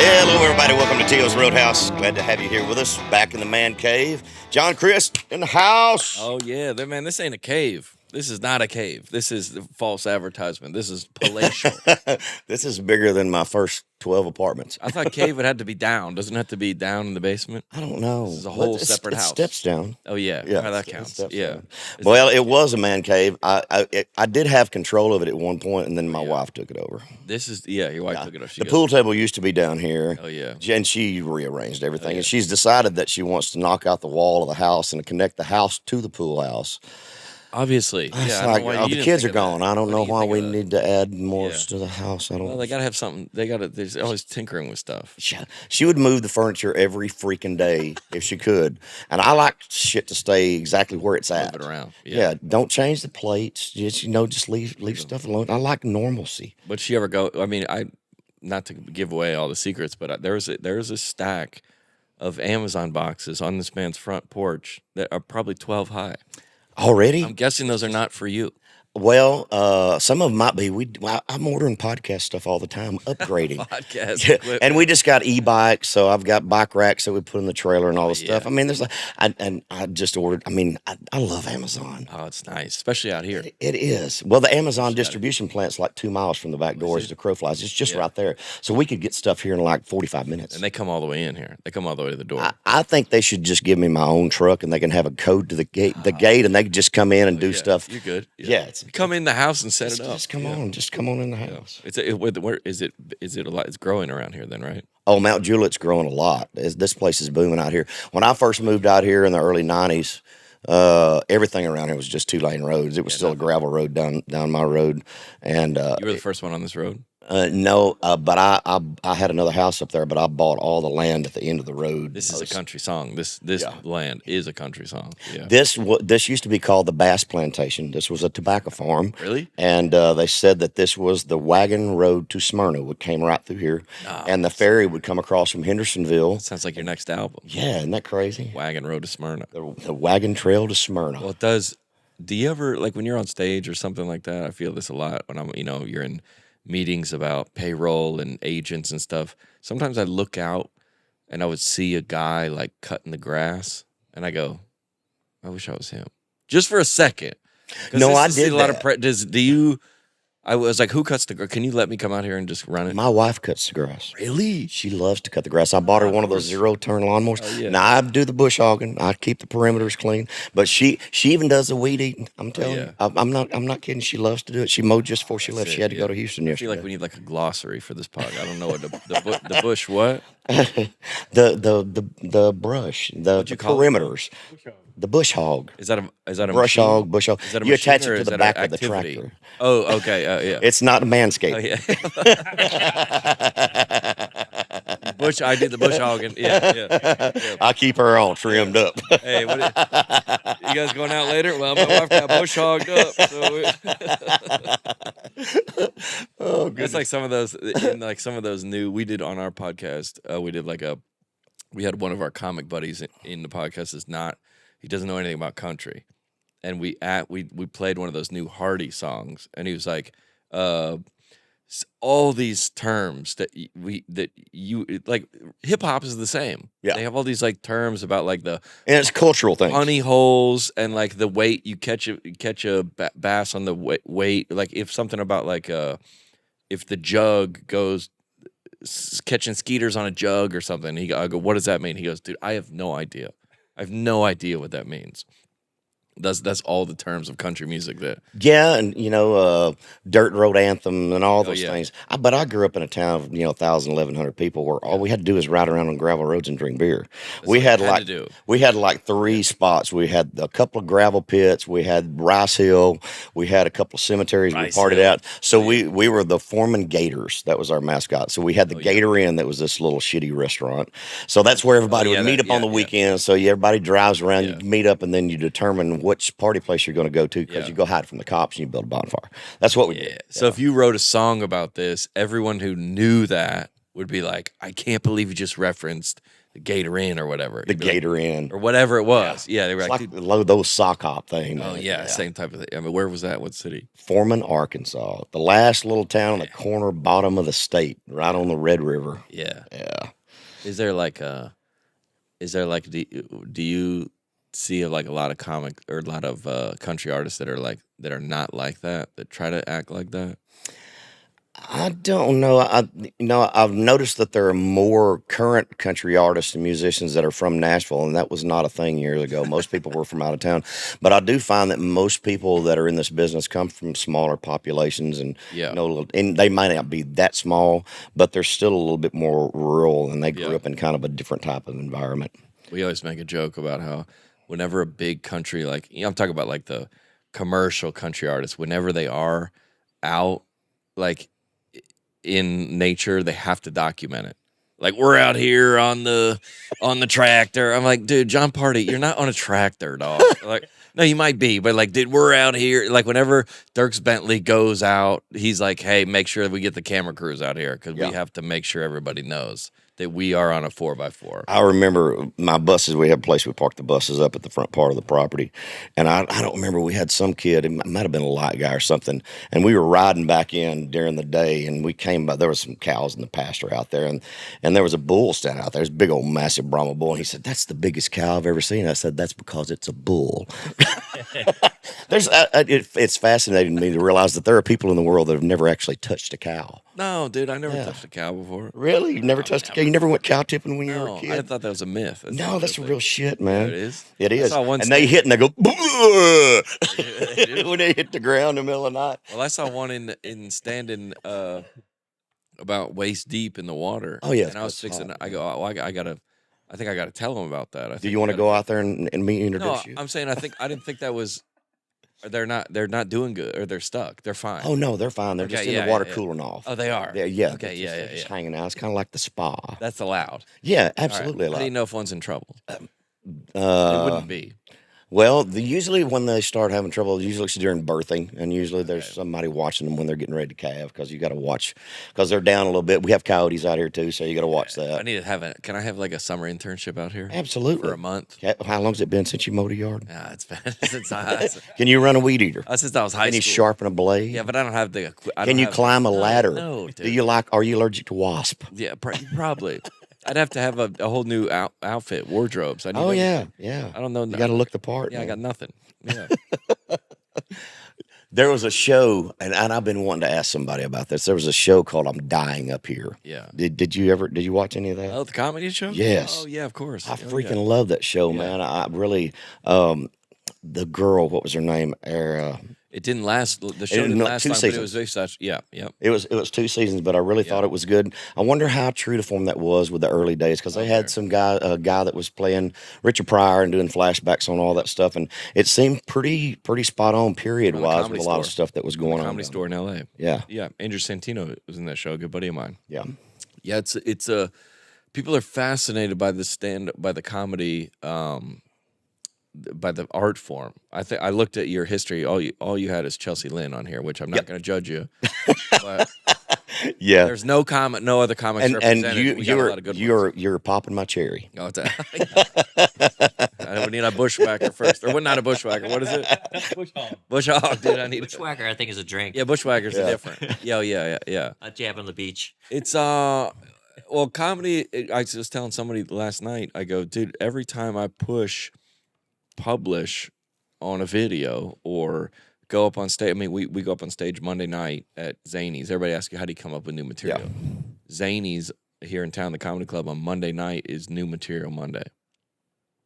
Hello, everybody. Welcome to Teal's Roadhouse. Glad to have you here with us. Back in the man cave. John Crist in the house. Oh, yeah. Man, this ain't a cave. This is not a cave. This is the false advertisement. This is palatial. This is bigger than my first 12 apartments. I thought cave would have to be down. Doesn't it have to be down in the basement? I don't know. This is a whole separate house. Steps down. Oh, yeah. Yeah, That counts. Yeah. Well, it was a man cave. I did have control of it at one point, and then my wife took it over. This is, your wife took it over. The pool table used to be down here. Oh, yeah. And she rearranged everything. And she's decided that she wants to knock out the wall of the house and connect the house to the pool house. Obviously. It's like, the kids are gone. I don't know why we need to add more to the house. I don't. Well, they got to have something. There's always tinkering with stuff. She would move the furniture every freaking day if she could. And I like shit to stay exactly where it's at. Move it around. Yeah. Don't change the plates. Just leave stuff alone. I like normalcy. But she ever go, not to give away all the secrets, but there's a stack of Amazon boxes on this man's front porch that are probably 12 high. Already? I'm guessing those are not for you. Well, some of them might be. I'm ordering podcast stuff all the time, upgrading. Podcast and we just got e-bikes, so I've got bike racks that we put in the trailer and all this stuff. I mean, there's I just ordered. I mean, I love Amazon. Oh, it's nice, especially out here. It is. Well, the Amazon distribution plant's like 2 miles from the back door as the crow flies. It's just right there, so we could get stuff here in like 45 minutes. And they come all the way in here. They come all the way to the door. I think they should just give me my own truck, and they can have a code to the gate, and they can just come in and do stuff. You're good. Yeah. Come in the house and set it up. Just come on in the house. Where is it? Is it a lot? It's growing around here, then, right? Oh, Mount Juliet's growing a lot. This place is booming out here. When I first moved out here in the early '90s, everything around here was just 2-lane roads. It was still a gravel road down my road, and you were the first one on this road. No, but I had another house up there, but I bought all the land at the end of the road. This is a country song. This land is a country song. Yeah. This used to be called the Bass Plantation. This was a tobacco farm. Really? And they said that this was the wagon road to Smyrna. It came right through here, and the ferry would come across from Hendersonville. That sounds like your next album. Yeah, isn't that crazy? Wagon Road to Smyrna. The wagon trail to Smyrna. Well, it does. Do you ever, like when you're on stage or something like that? I feel this a lot when you're in meetings about payroll and agents and stuff. Sometimes I look out and I would see a guy like cutting the grass, and I go, I wish I was him, just for a second. No, I did a lot of I was like, who cuts the grass? Can you let me come out here and just run it? My wife cuts the grass. Really? She loves to cut the grass. I bought her one of those 0-turn lawnmowers. Oh, yeah. Now, I do the bush hogging. I keep the perimeters clean. But she even does the weed eating. I'm telling you. I'm not kidding. She loves to do it. She mowed just before she left. She had to go to Houston yesterday. I feel like we need like a glossary for this pod. I don't know what the bush what? the brush, the perimeters. The bush hog. Is that a brush machine? Hog, bush hog? Is that a you machine, attach it to the back of the tractor. Oh, okay. Yeah. It's not a manscape. Oh, yeah. I did the bush hogging. Yeah. I keep her all trimmed up. Hey, you guys going out later? Well, my wife got bush hogged up. So it's like some of those new. We did on our podcast. We had one of our comic buddies in the podcast. He doesn't know anything about country, and we played one of those new Hardy songs, and he was like, all these terms that you like, hip hop is the same. Yeah, they have all these like terms about like and it's cultural things, honey holes, and like the weight you catch a bass on the weight. Like if something about like if the jug goes catching skeeters on a jug or something. I go, what does that mean? He goes, dude, I have no idea. I have no idea what that means. That's all the terms of country music that. Yeah, and Dirt Road Anthem and all those things. But I grew up in a town of 1,000, 1,100 people where all we had to do is ride around on gravel roads and drink beer. We had like 3 spots. We had a couple of gravel pits. We had Rice Hill. We had a couple of cemeteries. We partied out. So we were the Foreman Gators. That was our mascot. So we had the Gator Inn. That was this little shitty restaurant. So that's where everybody would meet up on the weekend. So everybody drives around. You meet up, and then you determine which party place you're going to go to, because you go hide from the cops and you build a bonfire. That's what we did. So if you wrote a song about this, everyone who knew that would be like, I can't believe you just referenced Gator Inn or whatever. The Gator Inn. Or whatever it was. Yeah, they were like those sock hop thing. Oh, yeah, same type of thing. I mean, where was that? What city? Foreman, Arkansas. The last little town on the corner bottom of the state, right on the Red River. Yeah. Yeah. Is there like, do you see like a lot of comic or a lot of country artists that are not like that try to act like that? I don't know. I've noticed that there are more current country artists and musicians that are from Nashville, and that was not a thing years ago. Most people were from out of town, but I do find that most people that are in this business come from smaller populations, and and they might not be that small, but they're still a little bit more rural, and they grew up in kind of a different type of environment. We always make a joke about how whenever a big country, like I'm talking about like the commercial country artists, whenever they are out, like in nature, they have to document it. Like, we're out here on the tractor. I'm like, dude, John Party, you're not on a tractor, dog. Like, no, you might be, but like, dude, we're out here. Like, whenever Dierks Bentley goes out, he's like, hey, make sure that we get the camera crews out here because we have to make sure everybody knows that we are on a 4x4. I remember my buses. We had a place we parked the buses up at the front part of the property, and I don't remember. We had some kid. It might have been a light guy or something, and we were riding back in during the day, and we came by. There was some cows in the pasture out there, and there was a bull standing out there. This big old massive Brahma bull. And he said, "That's the biggest cow I've ever seen." I said, "That's because it's a bull." It's fascinating to me to realize that there are people in the world that have never actually touched a cow. No, dude, I never touched a cow before. Really? You never touched a cow? You never went cow tipping when you were a kid? I thought that was a myth. That's real shit, man. Yeah, it is? It is. And they hit and they go, when they hit the ground in the middle of the night. Well, I saw one in standing about waist deep in the water. Oh, yeah. And I was fixing, I go, oh, I think I got to tell them about that. Do you want to go out there and me introduce you? I'm saying I didn't think that was. They're not doing good, or they're stuck. They're fine. Oh no, they're fine. They're just in the water cooling off. Oh, they are. Yeah. Okay. They're just hanging out. It's kind of like the spa. That's allowed. Yeah, absolutely allowed. How do you know if one's in trouble? It wouldn't be. Well, usually when they start having trouble, usually it's during birthing, and usually there's somebody watching them when they're getting ready to calve, because you got to watch, because they're down a little bit. We have coyotes out here too, so you got to watch that. I need to have can I have like a summer internship out here? Absolutely. For a month. How long's it been since you mowed a yard? Yeah, it's been since I. Can you run a weed eater? Since I was high school. Can you sharpen a blade? Yeah, but I don't have the. Can you climb a ladder? No, dude. Are you allergic to wasp? Yeah, probably. I'd have to have a whole new outfit, wardrobes. I need yeah. I don't know. You got to look the part. Yeah, man. I got nothing. Yeah. There was a show, and I've been wanting to ask somebody about this. There was a show called "I'm Dying Up Here." Yeah. Did you watch any of that? Oh, the comedy show? Yes. Oh, yeah, of course. I freaking love that show, man. I really, the girl, what was her name? It didn't last. The show didn't last long, but it was very such. Yeah. It was 2 seasons, but I really thought it was good. I wonder how true to form that was with the early days, because they had a guy that was playing Richard Pryor and doing flashbacks on all that stuff, and it seemed pretty spot on period wise with a lot of stuff that was going on. Comedy Store in L.A. Yeah. Andrew Santino was in that show. A good buddy of mine. Yeah. It's people are fascinated by the comedy. By the art form. I looked at your history. All you had is Chelsea Lynn on here, which I'm not going to judge you. But yeah, there's no other comics represented. You're popping my cherry. Oh, I would need a bushwhacker first, or not a bushwhacker. What is it? Bush hog, dude. I need bushwhacker. I think is a drink. Yeah, bushwhackers are different. Yeah. A jab on the beach. It's comedy. I was just telling somebody last night. I go, dude. Every time I publish on a video or go up on stage. I mean, we go up on stage Monday night at Zany's. Everybody asks you, how do you come up with new material? Yeah. Zany's here in town, the comedy club, on Monday night is New Material Monday.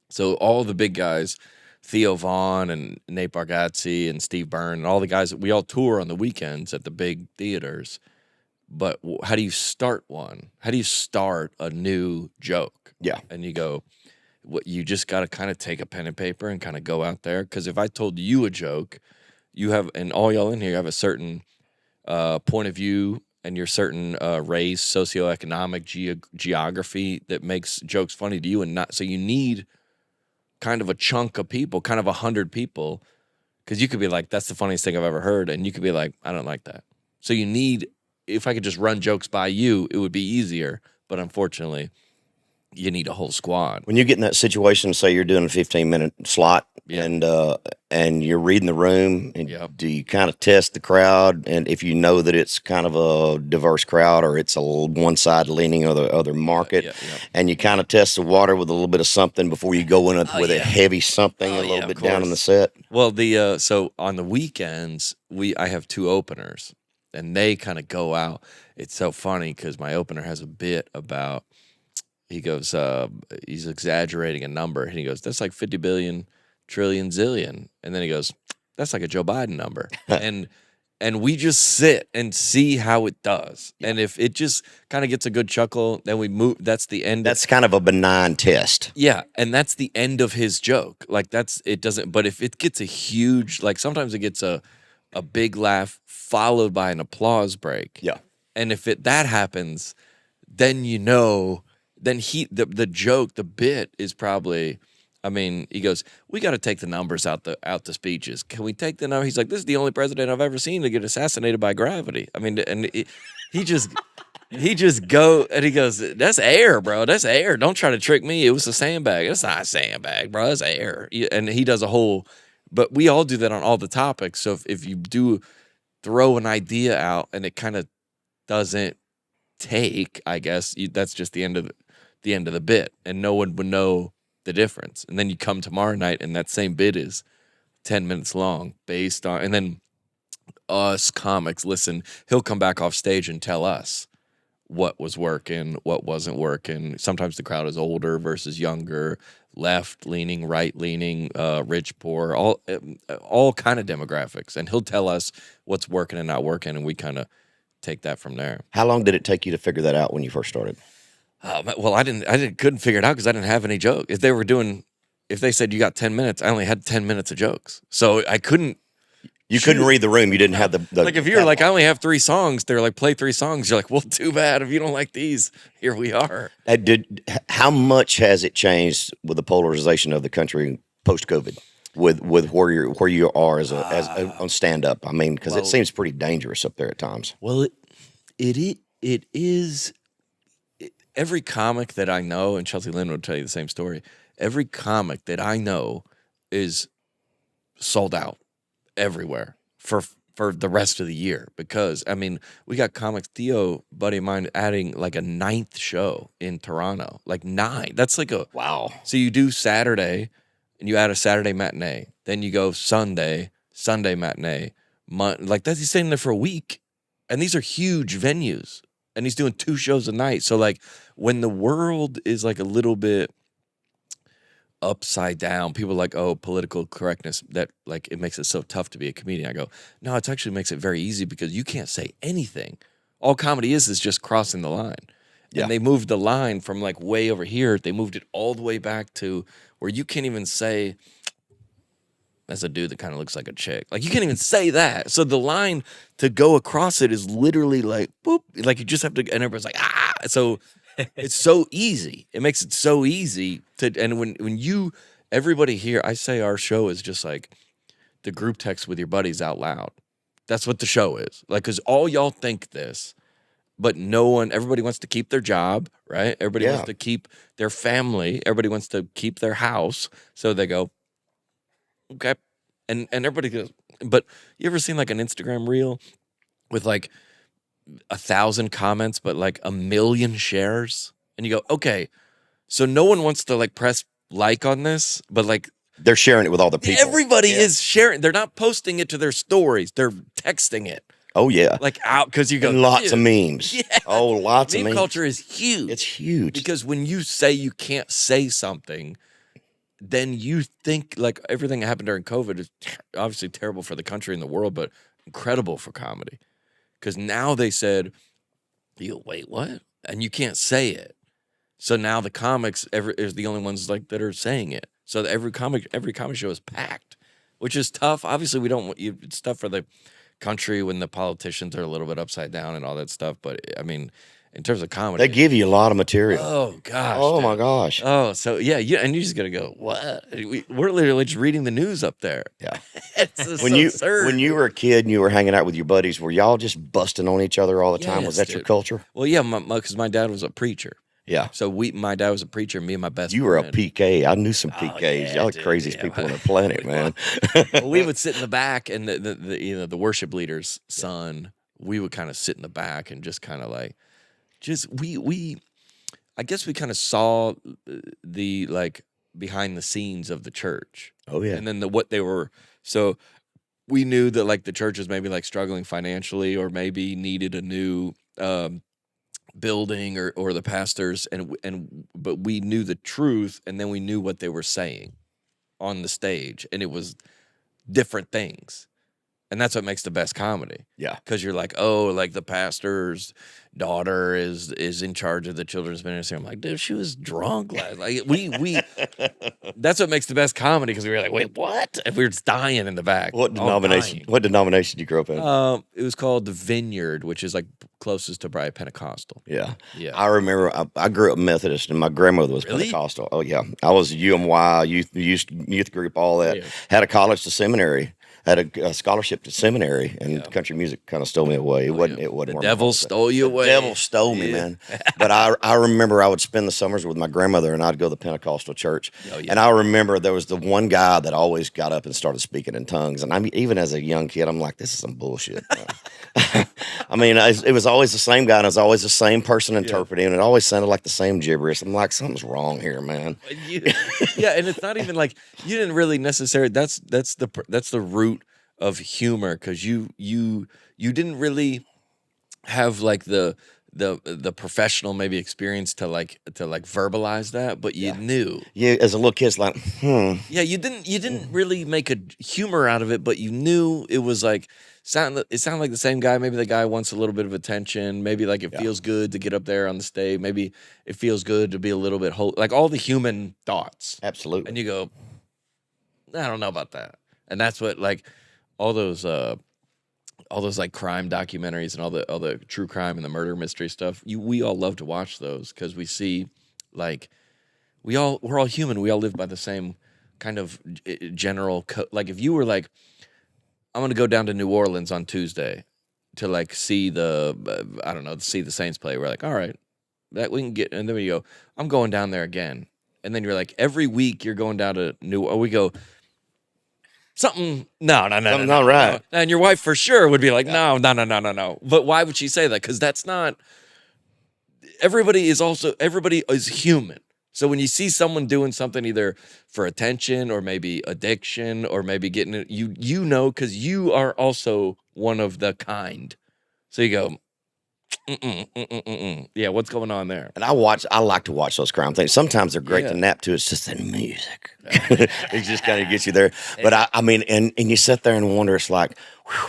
So all the big guys, Theo Vaughn and Nate Bargatze and Steve Byrne and all the guys, we all tour on the weekends at the big theaters. But how do you start one? How do you start a new joke? Yeah. And you go, you just got to kind of take a pen and paper and kind of go out there. Because if I told you a joke, you have, and all y'all in here have a certain point of view and your certain race, socioeconomic geography that makes jokes funny to you, and not. So you need kind of a chunk of people, kind of 100 people, because you could be like, that's the funniest thing I've ever heard, and you could be like, I don't like that. So you need, if I could just run jokes by you, it would be easier. But unfortunately, you need a whole squad. When you get in that situation, say you're doing a 15-minute slot, and you're reading the room, and do you kind of test the crowd? And if you know that it's kind of a diverse crowd, or it's a one side leaning other market, and you kind of test the water with a little bit of something before you go in with a heavy something a little bit down in the set. Well, so on the weekends, I have 2 openers, and they kind of go out. It's so funny because my opener has a bit about. He goes, he's exaggerating a number, and he goes, that's like 50 billion, trillion, zillion. And then he goes, that's like a Joe Biden number. and we just sit and see how it does. And if it just kind of gets a good chuckle, then we move. That's the end. That's kind of a benign test. Yeah, and that's the end of his joke. Like, it doesn't, but if it gets a huge, like sometimes it gets a big laugh followed by an applause break. Yeah. And if that happens, then then the joke, the bit is probably, I mean, he goes, we got to take the numbers out the speeches. Can we take the number? He's like, this is the only president I've ever seen to get assassinated by gravity. I mean, and he just go, and he goes, that's air, bro. That's air. Don't try to trick me. It was a sandbag. It's not a sandbag, bro. It's air. And he does a whole, but we all do that on all the topics. So if you do throw an idea out and it kind of doesn't take, I guess that's just the end of the bit, and no one would know the difference. And then you come tomorrow night, and that same bit is 10 minutes long, based on, and then us comics listen. He'll come back off stage and tell us what was working, what wasn't working. Sometimes the crowd is older versus younger, left leaning, right leaning, rich, poor, all kind of demographics, and he'll tell us what's working and not working, and we kind of take that from there. How long did it take you to figure that out when you first started? Well, I couldn't figure it out because I didn't have any jokes. If they said you got 10 minutes, I only had 10 minutes of jokes, so I couldn't. You couldn't read the room. You didn't have the like if you're like, I only have 3 songs. They're like, play 3 songs. You're like, well, too bad if you don't like these. Here we are. How much has it changed with the polarization of the country post COVID? With where you are as on stand up? I mean, because it seems pretty dangerous up there at times. Well, it is. Every comic that I know, and Chelsea Lynn will tell you the same story. Every comic that I know is sold out everywhere for the rest of the year, because I mean, we got comics. Theo, buddy of mine, adding like a 9th show in Toronto, like 9. That's like a wow. So you do Saturday, and you add a Saturday matinee, then you go Sunday matinee, like that. He's staying there for a week, and these are huge venues, and he's doing 2 shows a night. So like, when the world is like a little bit upside down, people are like, oh, political correctness, that like it makes it so tough to be a comedian. I go, no, it actually makes it very easy, because you can't say anything. All comedy is just crossing the line. Yeah. And they moved the line from like way over here. They moved it all the way back to where you can't even say, that's a dude that kind of looks like a chick. Like, you can't even say that. So the line to go across it is literally like, boop. Like, you just have to, and everybody's like, ah. So it's so easy. It makes it so easy to, and when everybody here, I say our show is just like the group text with your buddies out loud. That's what the show is. Like, because all y'all think this, but everybody wants to keep their job, right? Everybody wants to keep their family. Everybody wants to keep their house. So they go, okay. And everybody goes, but you ever seen like an Instagram reel with like 1,000 comments, but like 1 million shares? And you go, okay, so no one wants to like press like on this, but like they're sharing it with all the people. Everybody is sharing. They're not posting it to their stories. They're texting it. Oh yeah, like out, because you go, and lots of memes. Yeah. Oh, lots of memes. Meme culture is huge. It's huge, because when you say you can't say something, then you think like everything that happened during COVID is obviously terrible for the country and the world, but incredible for comedy. Because now they said, you wait, what? And you can't say it. So now the comics is the only ones like that are saying it. So every comedy show is packed, which is tough. Obviously, we don't. It's tough for the country when the politicians are a little bit upside down and all that stuff. But I mean, in terms of comedy, they give you a lot of material. Oh gosh. Oh my gosh. Oh, so yeah, and you just gotta go, what? We're literally just reading the news up there. Yeah. It's so absurd. When you were a kid and you were hanging out with your buddies, were y'all just busting on each other all the time? Was that your culture? Well, yeah, because my dad was a preacher. Yeah. So my dad was a preacher. Me and my best. You were friend. a PK. I knew some PKs. Yeah, Y'all are the craziest people on the planet, man. Well, we would sit in the back, and the worship leader's son. We would kind of sit in the back and just kind of like, we. I guess we kind of saw the like behind the scenes of the church. Oh yeah. And then what they were. So we knew that like the church was maybe like struggling financially, or maybe needed a new building, or the pastors, but we knew the truth, and then we knew what they were saying on the stage, and it was different things. And that's what makes the best comedy. Yeah. Because you're like, oh, like the pastor's daughter is in charge of the children's ministry. I'm like, dude, she was drunk. Like we that's what makes the best comedy, because we were like, wait, what? And we were just dying in the back. What denomination did you grow up in? It was called the Vineyard, which is like closest to probably Pentecostal. Yeah. Yeah. I remember I grew up Methodist, and my grandmother was Pentecostal. Oh yeah. I was UMY, youth group, all that. Yeah. Had a college to seminary. Had a scholarship to seminary, and country music kind of stole me away. It wasn't. The devil stole you away. The devil stole me, man. But I remember I would spend the summers with my grandmother, and I'd go to the Pentecostal church. Oh, yeah. And I remember there was the one guy that always got up and started speaking in tongues. And I mean, even as a young kid, I'm like, this is some bullshit. I mean, it was always the same guy, and it was always the same person interpreting, and it always sounded like the same gibberish. I'm like, something's wrong here, man. Yeah, and it's not even like you didn't really necessarily. That's the root of humor, because you didn't really have like the professional maybe experience to verbalize that, but you knew. Yeah, as a little kid, it's like, Yeah, you didn't really make a humor out of it, but you knew it was like it sounded like the same guy. Maybe the guy wants a little bit of attention. Maybe like it feels good to get up there on the stage. Maybe it feels good to be a little bit like all the human thoughts. Absolutely. And you go, I don't know about that. And that's what like all those like crime documentaries and all the true crime and the murder mystery stuff. We all love to watch those, because we see like we're all human. We all live by the same kind of general like if you were like, I'm going to go down to New Orleans on Tuesday to like see see the Saints play. We're like, all right, that we can get. And then we go, I'm going down there again. And then you're like, every week you're going down to we go, something, no. Something not right. No. And your wife for sure would be like, no. But why would she say that? Because that's not, everybody is human. So when you see someone doing something either for attention or maybe addiction or maybe getting it, you know, because you are also one of the kind. So you go, yeah, what's going on there? And I like to watch those crime things. Sometimes they're great to nap to. It's just the music. It just kind of gets you there. But I mean, and you sit there and wonder, it's like,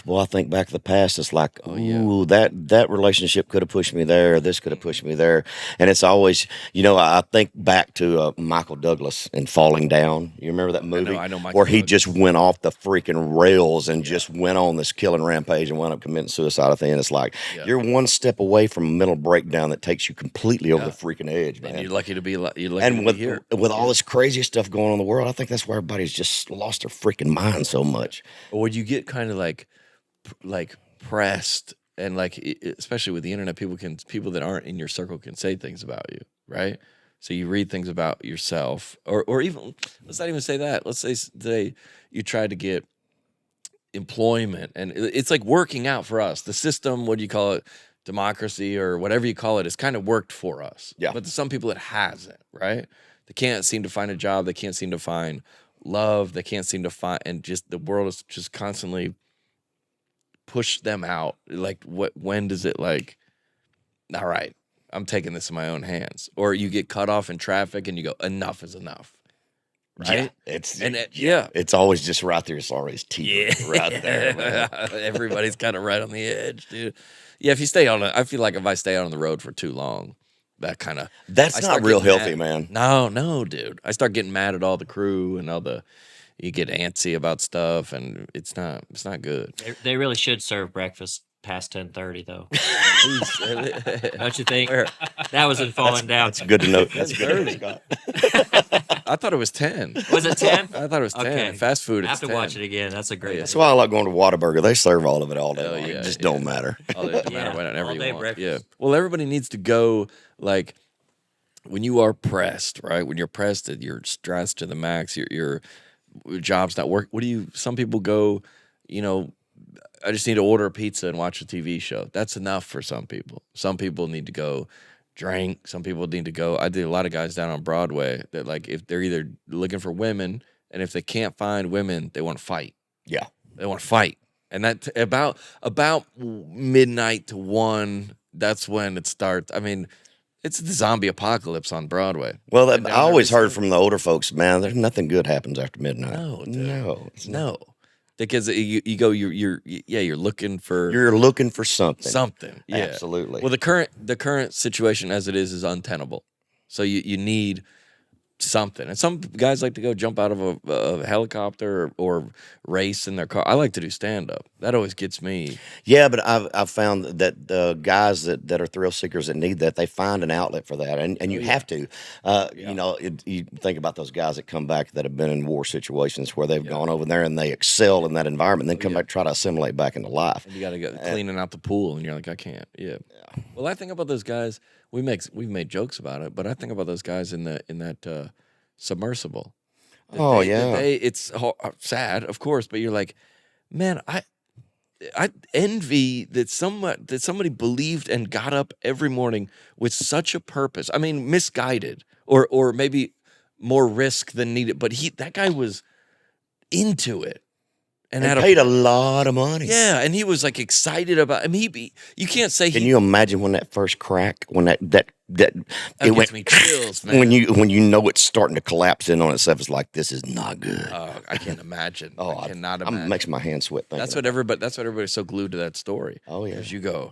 well, I think back to the past, it's like, that relationship could have pushed me there. This could have pushed me there. And it's always, I think back to Michael Douglas in Falling Down. You remember that movie? I know Michael where he just went off the freaking rails and just went on this killing rampage and wound up committing suicide at the end. It's like, you're one step away from a mental breakdown that takes you completely over the freaking edge, man. And you're lucky to be here. With all this crazy stuff going on in the world, I think that's why everybody's just lost their freaking mind so much. Or would you get kind of like pressed, and like especially with the internet, people that aren't in your circle can say things about you, right? So you read things about yourself, or even, let's not even say that. Let's say today you try to get employment, and it's like working out for us. The system, what do you call it? Democracy or whatever you call it, has kind of worked for us. Yeah. But to some people it hasn't, right? They can't seem to find a job. They can't seem to find love. They can't seem to find, and just the world is just constantly push them out. Like, when does it like, all right, I'm taking this in my own hands? Or you get cut off in traffic and you go, enough is enough. Right? Yeah, it's always just right there. It's always right there, man. Everybody's kind of right on the edge, dude. Yeah, if you stay on it, I feel like if I stay on the road for too long, that's not real healthy, man. No, dude. I start getting mad at all the crew and you get antsy about stuff, and it's not good. They really should serve breakfast past 10:30 though. Don't you think? That was in Falling Down. That's good to know. That's good to know, Scott. I thought it was 10. Was it 10? I thought it was 10. Okay. Fast food, it's 10. I have to watch it again. That's a great. That's why I like going to Whataburger. They serve all of it all day long. Yeah, it just don't matter. It doesn't matter whenever you want. Breakfast. Yeah. Well, everybody needs to go, like, when you are pressed, right? When you're pressed, you're stressed to the max. Your job's not work. Some people go, I just need to order a pizza and watch a TV show. That's enough for some people. Some people need to go drink. Some people need to go. I did a lot of guys down on Broadway that, like, if they're either looking for women, and if they can't find women, they want to fight. Yeah, they want to fight. And that about midnight to 1, that's when it starts. I mean, it's the zombie apocalypse on Broadway. Well, I always heard from the older folks, man, there's nothing good happens after midnight. No, dude. No. Because you're looking for something. Something. Yeah. Absolutely. Well, the current situation as it is untenable. So you need something. And some guys like to go jump out of a helicopter or race in their car. I like to do stand-up. That always gets me. Yeah, but I've found that the guys that are thrill seekers that need that, they find an outlet for that, and you have to. You think about those guys that come back that have been in war situations where they've gone over there and they excel in that environment, and then come back try to assimilate back into life. And you got to go cleaning out the pool, and you're like, I can't. Yeah. Well, I think about those guys. We've made jokes about it, but I think about those guys in that submersible. It's sad, of course, but you're like, man, I envy that somebody believed and got up every morning with such a purpose. I mean, misguided or maybe more risk than needed, but that guy was into it. And had paid a lot of money. Yeah, and he was like excited about. I mean, you can't say. Can you imagine when that first crack, when that it went me chills, man. When you know it's starting to collapse in on itself, it's like, this is not good. I can't imagine. I cannot imagine. It makes my hands sweat. That's what everybody's so glued to that story. Oh yeah, because you go,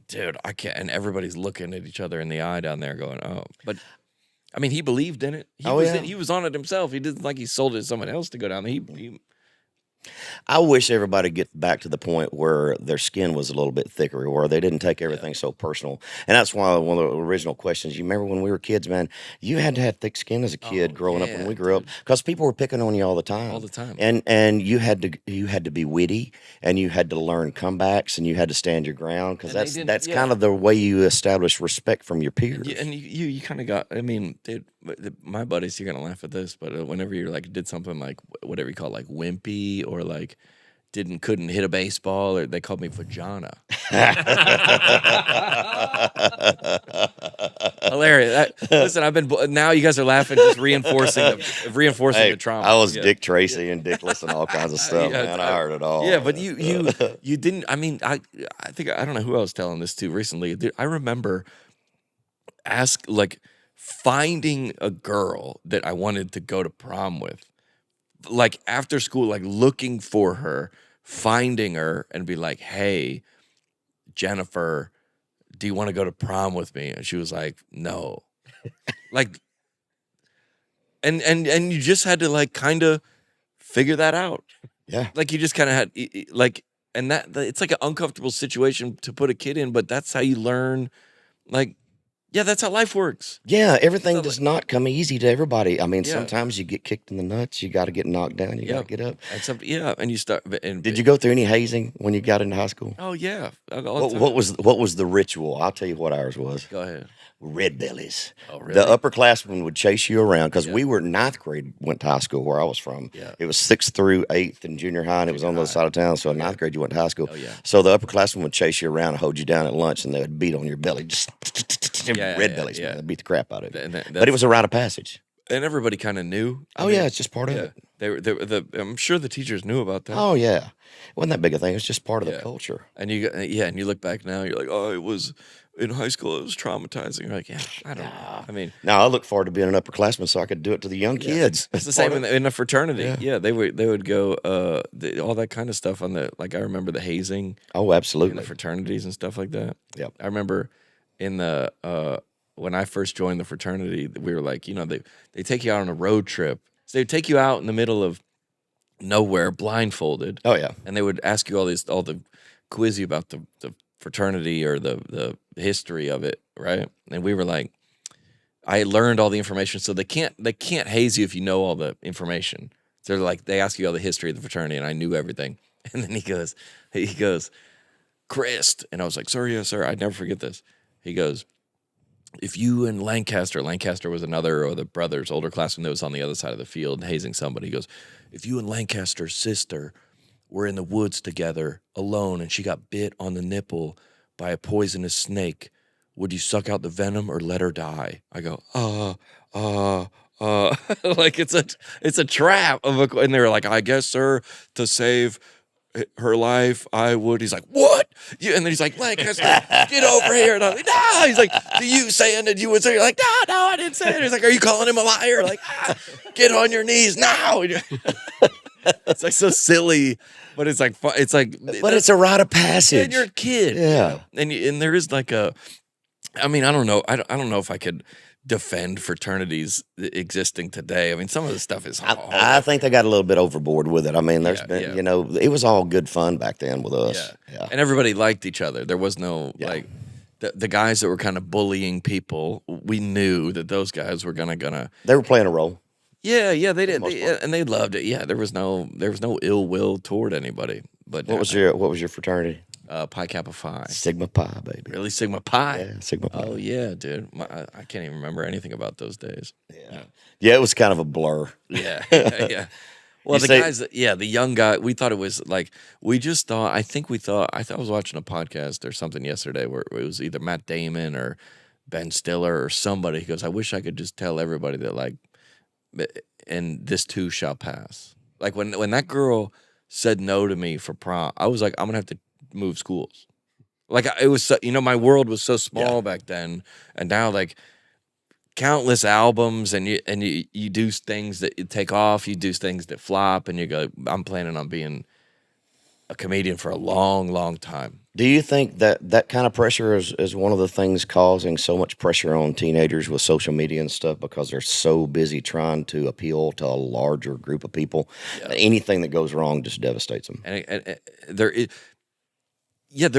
dude, I can't, and everybody's looking at each other in the eye down there, going, oh, but. I mean, he believed in it. He was on it himself. He didn't like he sold it to someone else to go down there. I wish everybody get back to the point where their skin was a little bit thicker, where they didn't take everything so personal. And that's why one of the original questions, you remember when we were kids, man, you had to have thick skin as a kid growing up when we grew up, because people were picking on you all the time. All the time. And you had to be witty, and you had to learn comebacks, and you had to stand your ground, because that's kind of the way you establish respect from your peers. And you kind of got, I mean, dude, my buddies, you're going to laugh at this, but whenever you like did something like whatever you call like wimpy, or like couldn't hit a baseball, or they called me vagina. Hilarious. Listen, I've been now. You guys are laughing, just reinforcing the trauma. I was Dick Tracy and Dickless and all kinds of stuff, man. I heard it all. Yeah, but you didn't. I mean, I think I don't know who I was telling this to recently. Dude, I remember finding a girl that I wanted to go to prom with. Like after school, like looking for her, finding her, and be like, "Hey, Jennifer, do you want to go to prom with me?" And she was like, "No." Like, and you just had to like kind of figure that out. Yeah. Like you just kind of had like, and that it's like an uncomfortable situation to put a kid in, but that's how you learn. Like. Yeah, that's how life works. Yeah, everything does not come easy to everybody. I mean, sometimes you get kicked in the nuts. You got to get knocked down. You got to get up. And you start. Did you go through any hazing when you got into high school? Oh yeah. What was the ritual? I'll tell you what ours was. Go ahead. Red bellies. Oh, really? The upperclassmen would chase you around, because we were ninth grade, went to high school where I was from. Yeah. It was 6th through 8th in junior high, and it was on the other side of town. So in ninth grade, you went to high school. Oh, yeah. So the upperclassmen would chase you around and hold you down at lunch, and they would beat on your belly. Just red bellies, man. They'd beat the crap out of you. But it was a rite of passage. And everybody kind of knew. I mean, it's just part of it. I'm sure the teachers knew about that. Oh yeah, it wasn't that big a thing. It's just part of the culture. And you look back now, you're like, oh, it was in high school. It was traumatizing. You're like, yeah, I don't know. I mean, now I look forward to being an upperclassman so I could do it to the young kids. It's the same in a fraternity. Yeah, they would go all that kind of stuff on the, like I remember the hazing. Oh, absolutely. In the fraternities and stuff like that. Yeah, I remember in the when I first joined the fraternity, we were like, they take you out on a road trip. So they'd take you out in the middle of nowhere, blindfolded. Oh yeah, and they would ask you all the quiz you about the fraternity or the history of it, right? And we were like, I learned all the information, so they can't haze you if you know all the information. So they're like, they ask you all the history of the fraternity, and I knew everything. And then he goes, Crist, and I was like, sir, yes, sir, I'd never forget this. He goes, if you and Lancaster was another of the brothers, older classman that was on the other side of the field hazing somebody. He goes, if you and Lancaster's sister were in the woods together alone and she got bit on the nipple by a poisonous snake, would you suck out the venom or let her die? I go, like it's a trap and they're like, I guess, sir, to save her life, I would. He's like, what? And then he's like, Lancaster, get over here. And I'm like, no. He's like, do you saying that you would say? You're like, no, I didn't say it. He's like, are you calling him a liar? Like, get on your knees now. It's like so silly, but it's like, but it's a rite of passage. And you're a kid. Yeah. You know? And there is like I mean, I don't know. I don't know if I could defend fraternities existing today. I mean, some of the stuff is hard. I think they got a little bit overboard with it. I mean, there's been, you know, it was all good fun back then with us. Yeah. And everybody liked each other. There was no, like, the guys that were kind of bullying people, we knew that those guys were gonna. They were playing a role. Yeah, they did. And they loved it. Yeah, there was no ill will toward anybody. But what was your fraternity? Pi Kappa Phi. Sigma Pi, baby. Really, Sigma Pi? Yeah, Sigma Pi. Oh yeah, dude. I can't even remember anything about those days. Yeah, it was kind of a blur. Yeah. Well, the young guy, we thought it was like, I was watching a podcast or something yesterday where it was either Matt Damon or Ben Stiller or somebody. He goes, I wish I could just tell everybody that, like, and this too shall pass. Like when that girl said no to me for prom, I was like, I'm gonna have to move schools. Like it was, my world was so small back then, and now like countless albums, and you do things that you take off, you do things that flop, and you go, I'm planning on being a comedian for a long, long time. Do you think that kind of pressure is one of the things causing so much pressure on teenagers with social media and stuff, because they're so busy trying to appeal to a larger group of people? Anything that goes wrong just devastates them. And there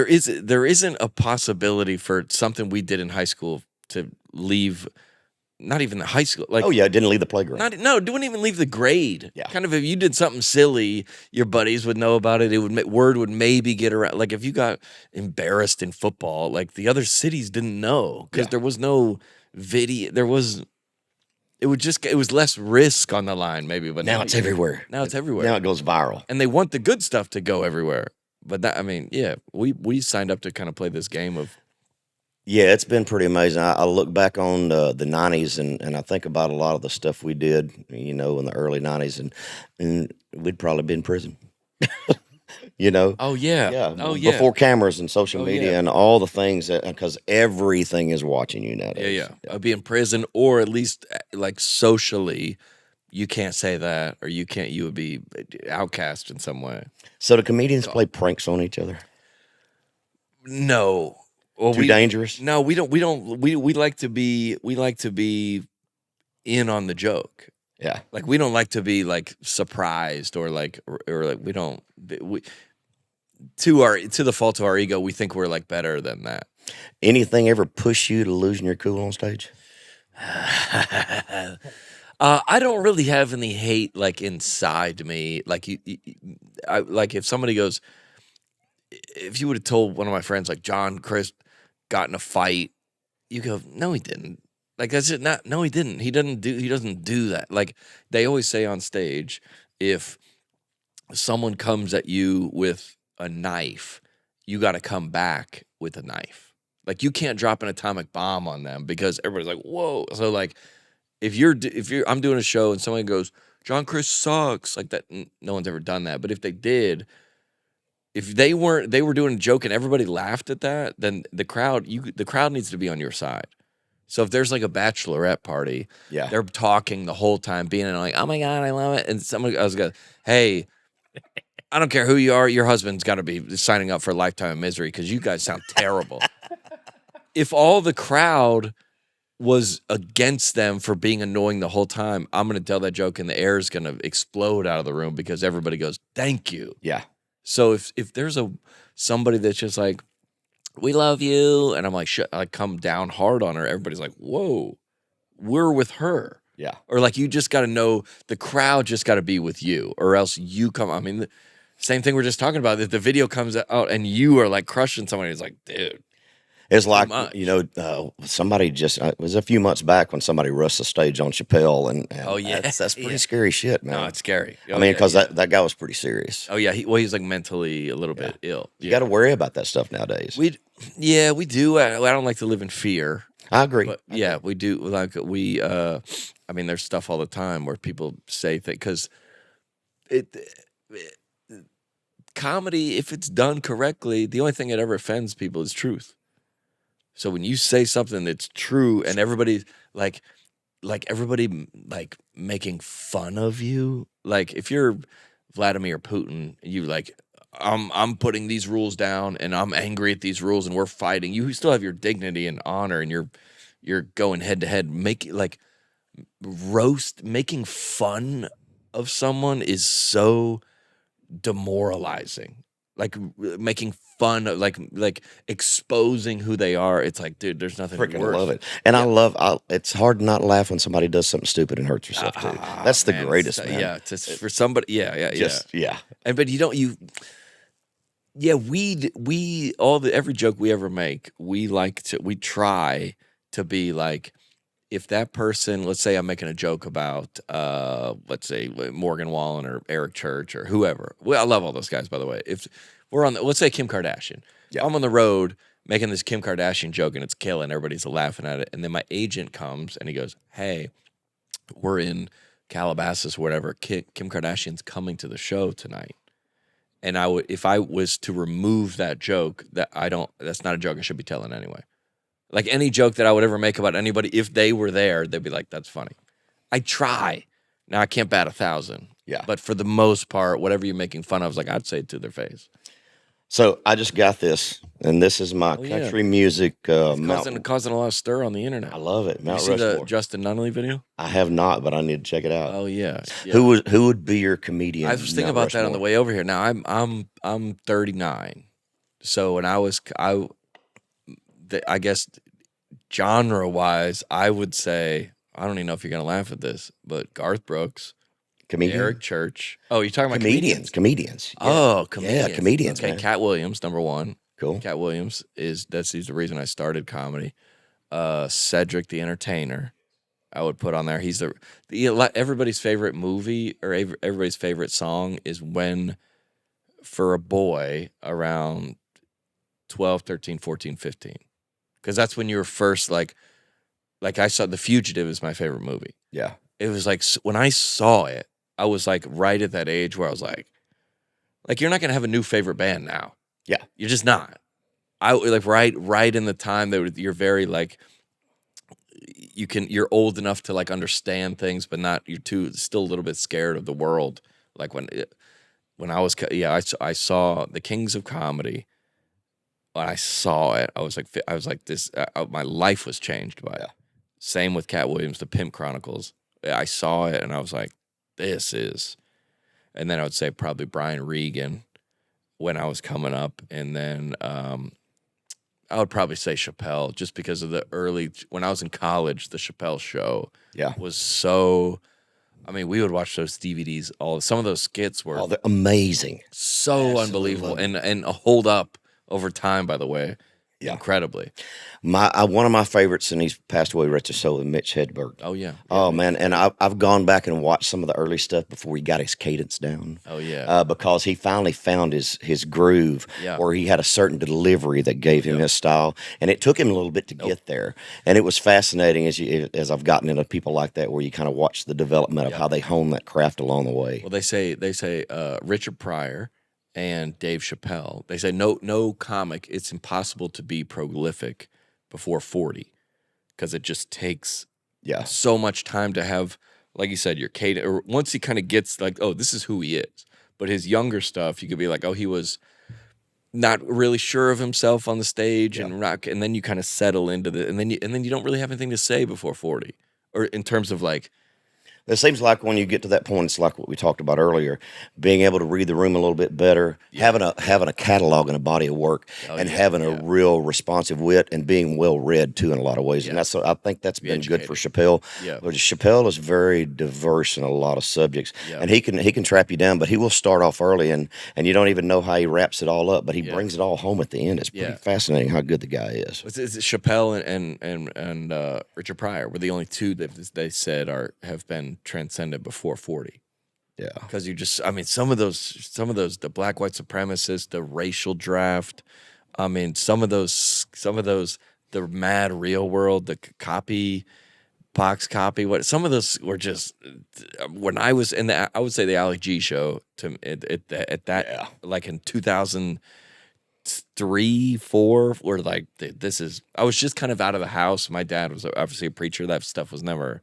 isn't a possibility for something we did in high school to leave. Not even the high school. Like, it didn't leave the playground. Didn't even leave the grade. Yeah. Kind of, if you did something silly, your buddies would know about it. Word would maybe get around. Like if you got embarrassed in football, like the other cities didn't know because there was no video. It was less risk on the line maybe. But now it's everywhere. Now it's everywhere. Now it goes viral. And they want the good stuff to go everywhere. But we signed up to kind of play this game of. Yeah, it's been pretty amazing. I look back on the 90s and I think about a lot of the stuff we did, in the early 90s, and we'd probably be in prison. Oh, yeah. Yeah. Oh, yeah. Before cameras and social media and all the things, because everything is watching you nowadays. Yeah. I'd be in prison, or at least like socially, you can't say that, or you would be outcast in some way. So do comedians play pranks on each other? No. Well, Too dangerous? No, we don't. We like to be in on the joke. Yeah. Like we don't like to be like surprised or like we don't. To the fault of our ego, we think we're like better than that. Anything ever push you to losing your cool on stage? I don't really have any hate like inside me. Like like if somebody goes, if you would have told one of my friends like John Crist got in a fight, you go, no, he didn't. Like that's it. No, he didn't. He doesn't do that. Like they always say on stage, if someone comes at you with a knife, you got to come back with a knife. Like you can't drop an atomic bomb on them because everybody's like, whoa. So like if I'm doing a show and someone goes, John Crist sucks, like that, no one's ever done that. But if they did, if they were doing a joke and everybody laughed at that, then the crowd needs to be on your side. So if there's like a bachelorette party, they're talking the whole time, being like, oh my God, I love it. And someone else goes, hey, I don't care who you are, your husband's got to be signing up for a lifetime of misery because you guys sound terrible. If all the crowd was against them for being annoying the whole time, I'm going to tell that joke and the air is going to explode out of the room because everybody goes, thank you. Yeah. So if there's somebody that's just like, we love you, and I'm like, I come down hard on her, everybody's like, whoa, we're with her. Yeah. Or like, you just got to know the crowd just got to be with you, or else you come. I mean, the same thing we're just talking about. If the video comes out and you are like crushing somebody, it's like, dude. It's like, somebody just, it was a few months back when somebody rushed the stage on Chappelle, and Oh, yeah. that's pretty scary shit, man. No, it's scary. I mean, because that guy was pretty serious. Oh, yeah. He's like mentally a little bit ill. You got to worry about that stuff nowadays. We do. I don't like to live in fear. I agree. But we do. Like I mean, there's stuff all the time where people say things because comedy, if it's done correctly, the only thing that ever offends people is truth. So when you say something that's true and everybody's like everybody like making fun of you, like if you're Vladimir Putin, you like, I'm putting these rules down and I'm angry at these rules and we're fighting. You still have your dignity and honor and you're going head to head. Making fun of someone is so demoralizing. Like making fun of, like exposing who they are. It's like, dude, there's nothing freaking worse. Love it. And it's hard not to laugh when somebody does something stupid and hurts yourself too. That's the greatest, man. Yeah, for somebody. Yeah. And but every joke we ever make, we try to be like, if that person, let's say I'm making a joke about, let's say Morgan Wallen or Eric Church or whoever. Well, I love all those guys, by the way. If we're let's say Kim Kardashian. Yeah. I'm on the road making this Kim Kardashian joke and it's killing. Everybody's laughing at it. And then my agent comes and he goes, hey, we're in Calabasas or whatever. Kim Kardashian's coming to the show tonight. And if I was to remove that joke, that's not a joke I should be telling anyway. Like any joke that I would ever make about anybody, if they were there, they'd be like, that's funny. I try. Now, I can't bat 1,000. Yeah. But for the most part, whatever you're making fun of, I'd say it to their face. So I just got this, and this is my country music. Causing a lot of stir on the internet. I love it. Mount Rushmore. You see the Justin Nunley video? I have not, but I need to check it out. Oh yeah. Who would be your comedian? I was thinking about that on the way over here. Now I'm 39, so when I guess genre-wise, I would say, I don't even know if you're going to laugh at this, but Garth Brooks, comedian? Eric Church. Oh, you're talking about comedians. Yeah. Oh, comedians. Yeah, comedians. Okay, man. Cat Williams, number one. Cool. Cat Williams he's the reason I started comedy. Cedric the Entertainer, I would put on there. He's everybody's favorite movie or everybody's favorite song is When for a Boy around 12, 13, 14, 15. Because that's when you were first, like I saw The Fugitive is my favorite movie. Yeah. It was like, when I saw it, I was like right at that age where I was like you're not going to have a new favorite band now. Yeah. You're just not. I like right in the time that you're very like, you're old enough to like understand things, but not, you're still a little bit scared of the world. Like when I was, I saw The Kings of Comedy. When I saw it, I was like this. My life was changed by it. Same with Cat Williams, The Pimp Chronicles. I saw it and I was like, this is. And then I would say probably Brian Regan when I was coming up, and then I would probably say Chappelle, just because of when I was in college, the Chappelle show was so. I mean, we would watch those DVDs. Some of those skits were they're amazing, so unbelievable, and hold up over time, by the way, incredibly. One of my favorites, and he's passed away, rest his soul, is Mitch Hedberg. Oh yeah. Oh man, and I've gone back and watched some of the early stuff before he got his cadence down. Oh yeah. Because he finally found his groove, where he had a certain delivery that gave him his style, and it took him a little bit to get there. And it was fascinating as I've gotten into people like that, where you kind of watch the development of how they hone that craft along the way. Well, they say Richard Pryor and Dave Chappelle, they say no comic, it's impossible to be prolific before 40, because it just takes so much time to have, like you said, your cadence. Or once he kind of gets like, oh, this is who he is. But his younger stuff, you could be like, oh, he was not really sure of himself on the stage, and then you kind of settle into and then you don't really have anything to say before 40, or in terms of like. It seems like when you get to that point, it's like what we talked about earlier, being able to read the room a little bit better, having a catalog and a body of work, and having a real responsive wit, and being well read too in a lot of ways. And I think that's been good for Chappelle. Yeah. But Chappelle is very diverse in a lot of subjects, and he can trap you down, but he will start off early, and you don't even know how he wraps it all up, but he brings it all home at the end. It's pretty fascinating how good the guy is. It's Chappelle and Richard Pryor were the only two that they said have been transcended before 40. Yeah, because some of those, the black white supremacists, the racial draft. I mean, some of those, the Mad Real World, the box copy. Some of those were just when I was in I would say the Ali G show at that like in 2003, 4, where like I was just kind of out of the house. My dad was obviously a preacher. That stuff was never.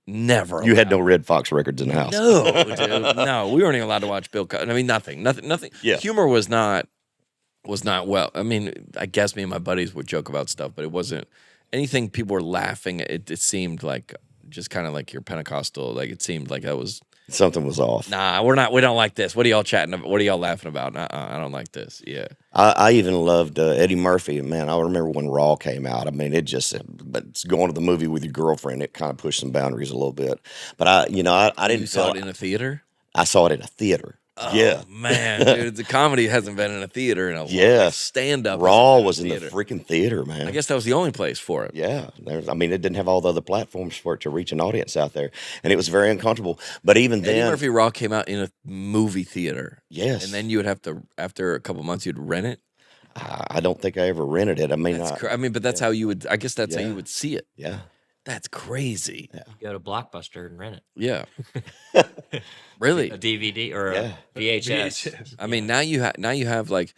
You had no Red Fox records in the house. No, dude, no. We weren't even allowed to watch Bill Cosby. I mean, nothing. Yeah. Humor was not well. I mean, I guess me and my buddies would joke about stuff, but it wasn't anything people were laughing at. It seemed like just kind of like your Pentecostal. Like it seemed like that was something was off. Nah, we don't like this. What are y'all chatting about? What are y'all laughing about? I don't like this. Yeah. I even loved Eddie Murphy. Man, I remember when Raw came out. I mean, but it's going to the movie with your girlfriend. It kind of pushed some boundaries a little bit. But I didn't. You saw it in a theater? I saw it in a theater. Oh, man, dude, the comedy hasn't been in a theater in a while. Stand-up. Raw was in the freaking theater, man. I guess that was the only place for it. Yeah. It didn't have all the other platforms for it to reach an audience out there. And it was very uncomfortable. But even then... Eddie Murphy Raw came out in a movie theater. Yes. And then you would have to, after a couple months, you'd rent it. I don't think I ever rented it. But that's how you would... I guess that's how you would see it. Yeah. That's crazy. Yeah. You go to Blockbuster and rent it. Yeah. Really? A DVD or a VHS. I mean, now you have like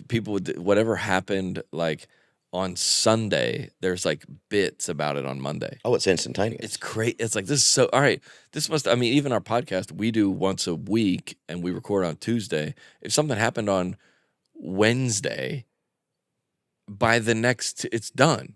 people with whatever happened like on Sunday. There's like bits about it on Monday. Oh, it's instantaneous. It's great. It's like this is so all right. This must. I mean, even our podcast we do once a week and we record on Tuesday. If something happened on Wednesday, by the next, it's done.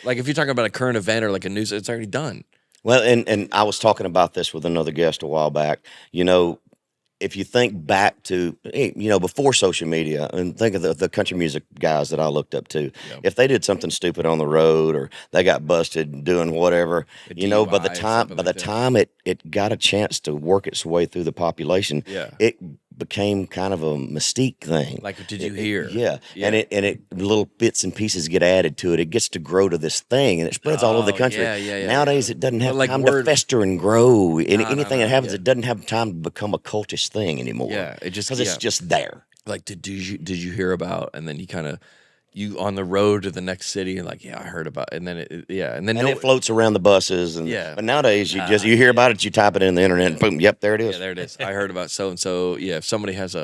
Like if you're talking about a current event or like a news, it's already done. Well, and I was talking about this with another guest a while back. If you think back to, before social media, and think of the country music guys that I looked up to, if they did something stupid on the road or they got busted doing whatever, by the time it got a chance to work its way through the population, it became kind of a mystique thing. Like, did you hear? Yeah. And it little bits and pieces get added to it. It gets to grow to this thing, and it spreads all over the country. Nowadays, it doesn't have time to fester and grow. Anything that happens, it doesn't have time to become a cultish thing anymore. Yeah, because it's just there. Like, did you hear about? And then you kind of on the road to the next city, and like, I heard about, and then it floats around the buses, but nowadays you hear about it, you type it in the internet, and boom, yep, there it is. Yeah, there it is. I heard about so and so. Yeah, if somebody has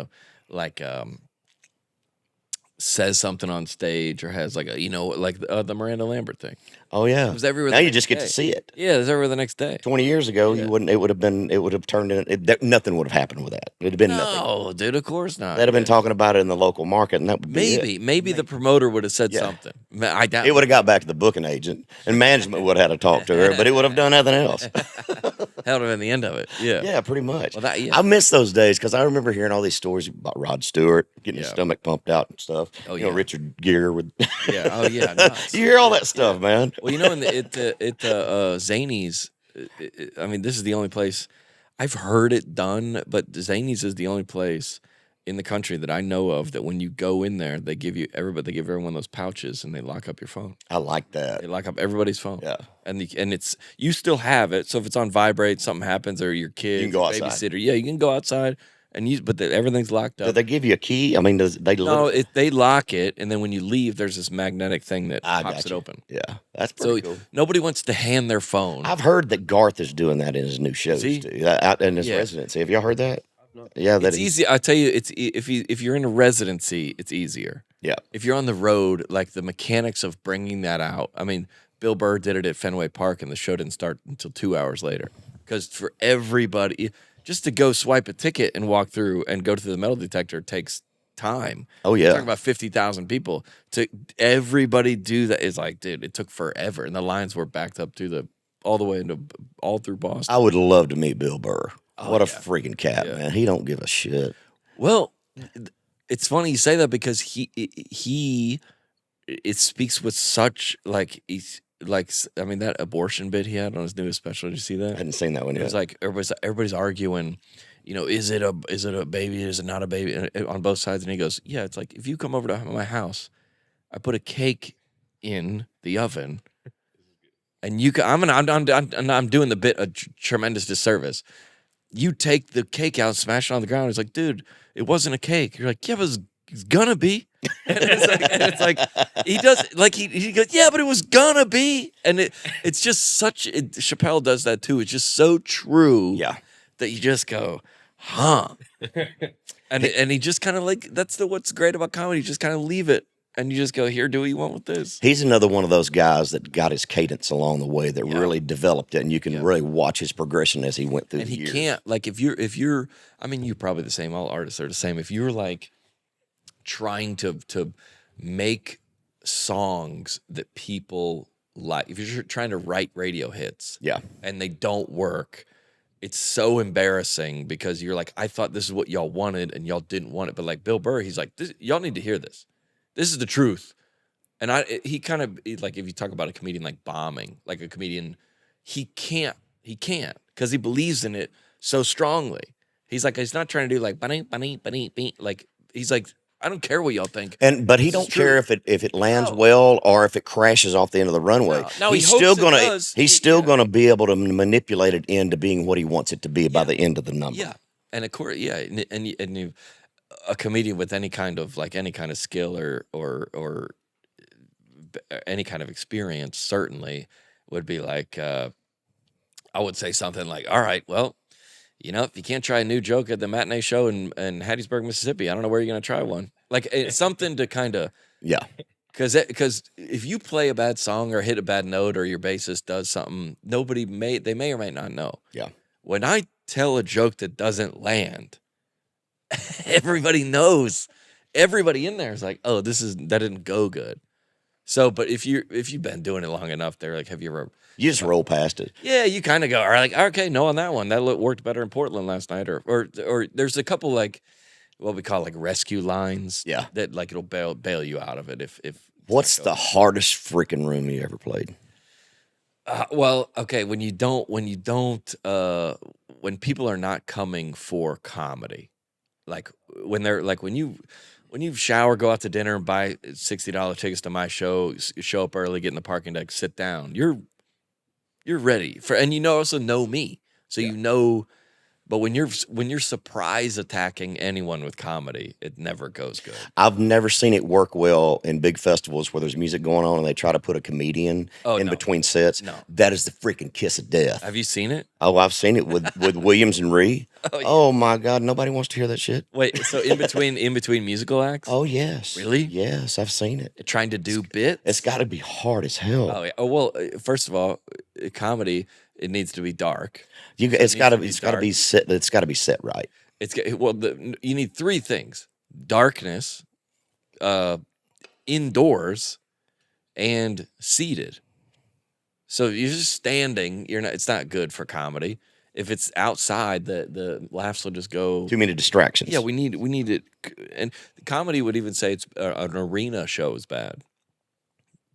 says something on stage or has like the Miranda Lambert thing. Oh yeah, it was everywhere. Now you just get to see it. Yeah, it was everywhere the next day. 20 years ago, you wouldn't. It would have turned in. Nothing would have happened with that. It'd have been nothing. No, dude, of course not. They'd have been talking about it in the local market, and that would be maybe the promoter would have said something. I doubt it would have got back to the booking agent, and management would have had to talk to her, but it would have done nothing else. That would have been the end of it. Yeah, pretty much. Well, I miss those days because I remember hearing all these stories about Rod Stewart getting his stomach pumped out and stuff. Oh yeah, Richard Gere would. Yeah. Oh yeah. Nuts. You hear all that stuff, man. Well, Zanies. This is the only place I've heard it done, but Zanies is the only place in the country that I know of that when you go in there, they give everyone those pouches and they lock up your phone. I like that. They lock up everybody's phone. Yeah. And it's you still have it. So if it's on vibrate, something happens, or your kid, you can go outside. Babysitter, you can go outside. And everything's locked up. Do they give you a key? I mean, they lock it, and then when you leave, there's this magnetic thing that pops it open. Yeah, that's pretty cool. Nobody wants to hand their phone. I've heard that Garth is doing that in his new shows too, out in his residency. Have y'all heard that? Yeah, it's easy. I tell you, it's if you're in a residency, it's easier. Yeah. If you're on the road, like the mechanics of bringing that out. I mean, Bill Burr did it at Fenway Park, and the show didn't start until 2 hours later because for everybody. Just to go swipe a ticket and walk through and go to the metal detector takes time. Oh, yeah. We're talking about 50,000 people. To everybody do that is like, dude, it took forever. And the lines were backed up to the all the way into all through Boston. I would love to meet Bill Burr. Oh, what a yeah. freaking cat, Yeah. man. He don't give a shit. Well, it's funny you say that because it speaks with such like I mean that abortion bit he had on his newest special. Did you see that? I hadn't seen that one yet. It was like everybody's arguing, is it a baby? Is it not a baby? And on both sides, and he goes, yeah, it's like if you come over to my house, I put a cake in the oven, and I'm doing the bit a tremendous disservice. You take the cake out, smash it on the ground. It's like, dude, it wasn't a cake. You're like, yeah, but it's gonna be. And it's like he does like he goes, yeah, but it was gonna be. And it's just Chappelle does that too. It's just so true. Yeah. That you just go, huh? and he just kind of like that's what's great about comedy. You just kind of leave it. And you just go, here, do what you want with this. He's another one of those guys that got his cadence along the way that really developed it, and you can really watch his progression as he went through the years. And he can't, like, if you're, I mean, you're probably the same, all artists are the same. If you're, like, trying to make songs that people like, if you're trying to write radio hits, and they don't work, it's so embarrassing because you're like, I thought this is what y'all wanted, and y'all didn't want it. But, like, Bill Burr, he's like, y'all need to hear this. This is the truth. And he kind of, like, if you talk about a comedian like bombing, like a comedian, he can't, because he believes in it so strongly. He's like, he's not trying to do like, like, he's like, I don't care what y'all think. But he don't care if it lands well or if it crashes off the end of the runway. No, he's still gonna be able to manipulate it into being what he wants it to be by the end of the number. Yeah. And of course, and a comedian with any kind of skill or any kind of experience certainly would be like, I would say something like, all right, well, if you can't try a new joke at the matinee show in Hattiesburg, Mississippi, I don't know where you're going to try one. Like, it's something to kind of, because if you play a bad song or hit a bad note or your bassist does something, they may or may not know. Yeah. When I tell a joke that doesn't land, everybody knows. Everybody in there is like, oh, that didn't go good. So, but if you've been doing it long enough, they're like, have you ever? You just roll past it. Yeah, you kind of go, all right, like, okay, no on that one. That worked better in Portland last night, or there's a couple like what we call like rescue lines. Yeah, that like it'll bail you out of it if. What's the hardest freaking room you ever played? Well, okay, when people are not coming for comedy. Like when you shower, go out to dinner, and buy $60 tickets to my show, show up early, get in the parking deck, sit down. You're ready for, and also know me, so But when you're surprise attacking anyone with comedy, it never goes good. I've never seen it work well in big festivals where there's music going on and they try to put a comedian between sets. No. That is the freaking kiss of death. Have you seen it? Oh, I've seen it with Williams and Ree. Oh my God, nobody wants to hear that shit. Wait, so in between musical acts? Oh yes. Really? Yes, I've seen it. Trying to do bits? It's got to be hard as hell. Oh yeah. Oh well, first of all, comedy, it needs to be dark. It's got to be set. It's got to be set right. You need three things: darkness, indoors, and seated. So if you're just standing, it's not good for comedy. If it's outside, the laughs will just go. Too many distractions. Yeah, we need it. And comedy would even say it's an arena show is bad.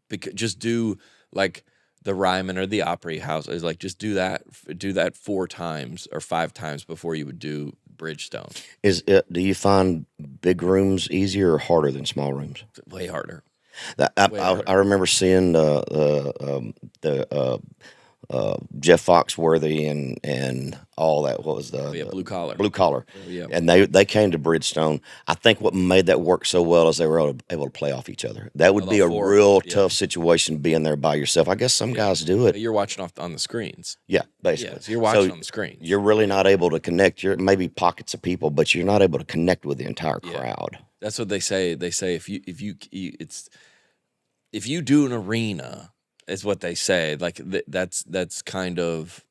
Because just do like the Ryman or the Opry House is like just do that 4 times or 5 times before you would do Bridgestone. Do you find big rooms easier or harder than small rooms? Way harder. I remember seeing Jeff Foxworthy and all that. What was the Blue Collar? Blue Collar. Yeah. And they came to Bridgestone. I think what made that work so well is they were able to play off each other. That would be a real tough situation being there by yourself. I guess some guys do it. You're watching off on the screens. Yeah, basically. Yeah, so you're watching on the screen. You're really not able to connect. You're maybe pockets of people, but you're not able to connect with the entire crowd. That's what they say. They say if you do an arena, is what they say. Like that's kind of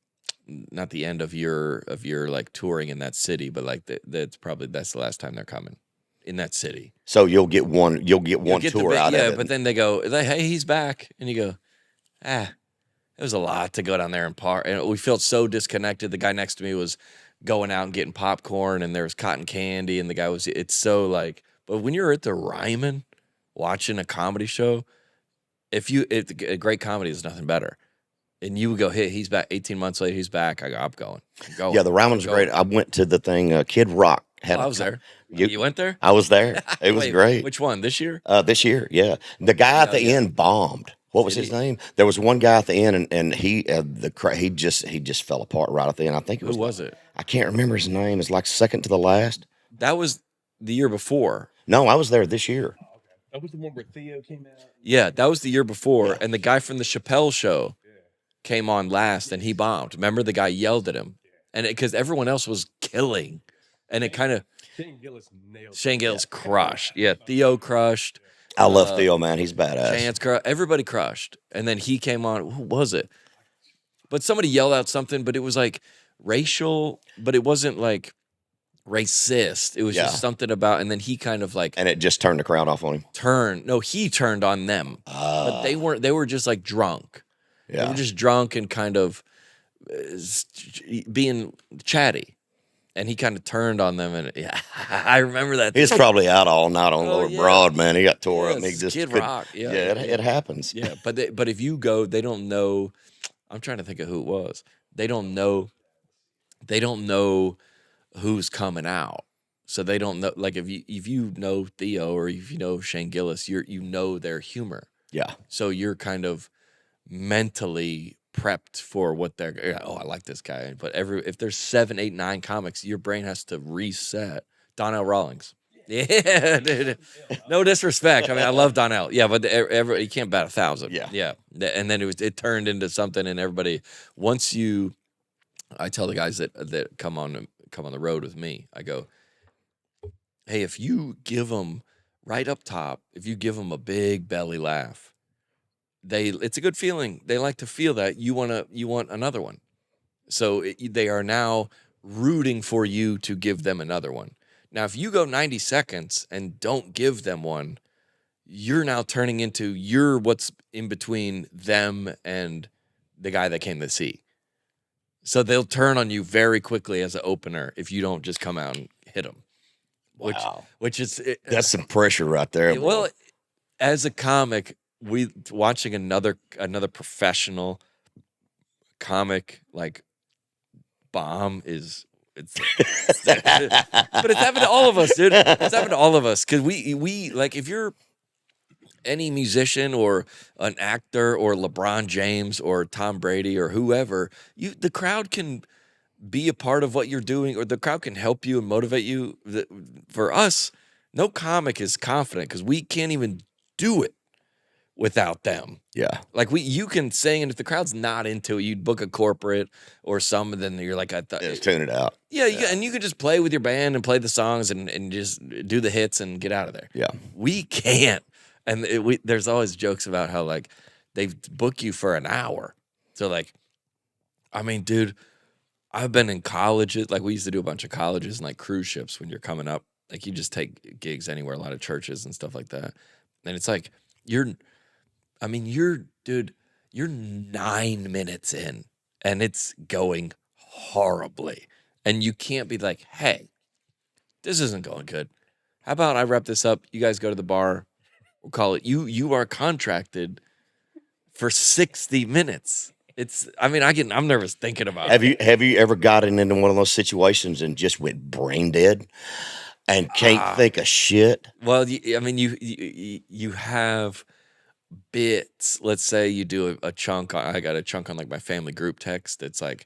not the end of your like touring in that city, but like that's the last time they're coming in that city. So you'll get one tour out of it. Yeah, but then they go, hey, he's back, and you go, and It was a lot to go down there and park, and we felt so disconnected. The guy next to me was going out and getting popcorn, and there was cotton candy, and the guy was. It's so like, but when you're at the Ryman watching a comedy show, if a great comedy is nothing better. And you would go, hey, he's back 18 months later, he's back. I'm going. Yeah, the Ryman's great. I went to the thing, Kid Rock. I was there. You went there? I was there. It was great. Which one? This year? This year, yeah. The guy at the end bombed. What was his name? There was one guy at the end, and he just fell apart right at the end. I think it was. Who was it? I can't remember his name. It's like second to the last. That was the year before. No, I was there this year. That was the one where Theo came out. Yeah, that was the year before, and the guy from the Chappelle Show came on last, and he bombed. Remember, the guy yelled at him, and because everyone else was killing, and it kind of Shane Gillis crushed. Yeah, Theo crushed. I love Theo, man. He's badass. Chance crushed. Everybody crushed, and then he came on. Who was it? But somebody yelled out something, but it was like racial, but it wasn't like racist. It was just something about, and then he kind of like, and it just turned the crowd off on him. No, he turned on them, but they weren't. They were just like drunk. Yeah. They were just drunk and kind of being chatty. And he kind of turned on them, and I remember that. He's probably out all night on Lower Broad, man. He got tore up. And he just Kid Rock. It happens. Yeah, but if you go, they don't know. I'm trying to think of who it was. They don't know. They don't know who's coming out, so they don't know. Like if you know Theo or if you know Shane Gillis, you know their humor. Yeah. So you're kind of mentally prepped for what they're. Oh, I like this guy. But if there's 7, 8, 9 comics, your brain has to reset. Donnell Rawlings. Yeah, dude. No disrespect. I mean, I love Donnell. Yeah, but he can't bat 1,000. Yeah. And then it turned into something, and everybody. I tell the guys that come on the road with me, I go, hey, if you give them right up top, if you give them a big belly laugh, it's a good feeling. They like to feel that. You want another one. So they are now rooting for you to give them another one. Now, if you go 90 seconds and don't give them one, you're now turning into what's in between them and the guy that came to see. So they'll turn on you very quickly as an opener if you don't just come out and hit them. Wow. Which is that's some pressure right there. Bro. Well, as a comic, watching another professional comic like bomb is but it's happened to all of us, dude. It's happened to all of us because we like if you're any musician or an actor or LeBron James or Tom Brady or whoever, the crowd can be a part of what you're doing, or the crowd can help you and motivate you. For us, no comic is confident because we can't even do it without them. Yeah. Like you can sing, and if the crowd's not into it, you'd book a corporate or some, and then you're like, just tune it out. Yeah, and you could just play with your band and play the songs and just do the hits and get out of there. Yeah. We can't. And there's always jokes about how like they book you for an hour. So like, I mean, dude, I've been in colleges. Like we used to do a bunch of colleges and like cruise ships when you're coming up. Like you just take gigs anywhere, a lot of churches and stuff like that. And it's like you're 9 minutes in and it's going horribly. And you can't be like, hey, this isn't going good. How about I wrap this up? You guys go to the bar. We'll call it. You are contracted for 60 minutes. I'm nervous thinking about it. Have you ever gotten into one of those situations and just went brain dead and can't think of shit? Well, you have bits. Let's say you do a chunk. I got a chunk on like my family group text. It's like,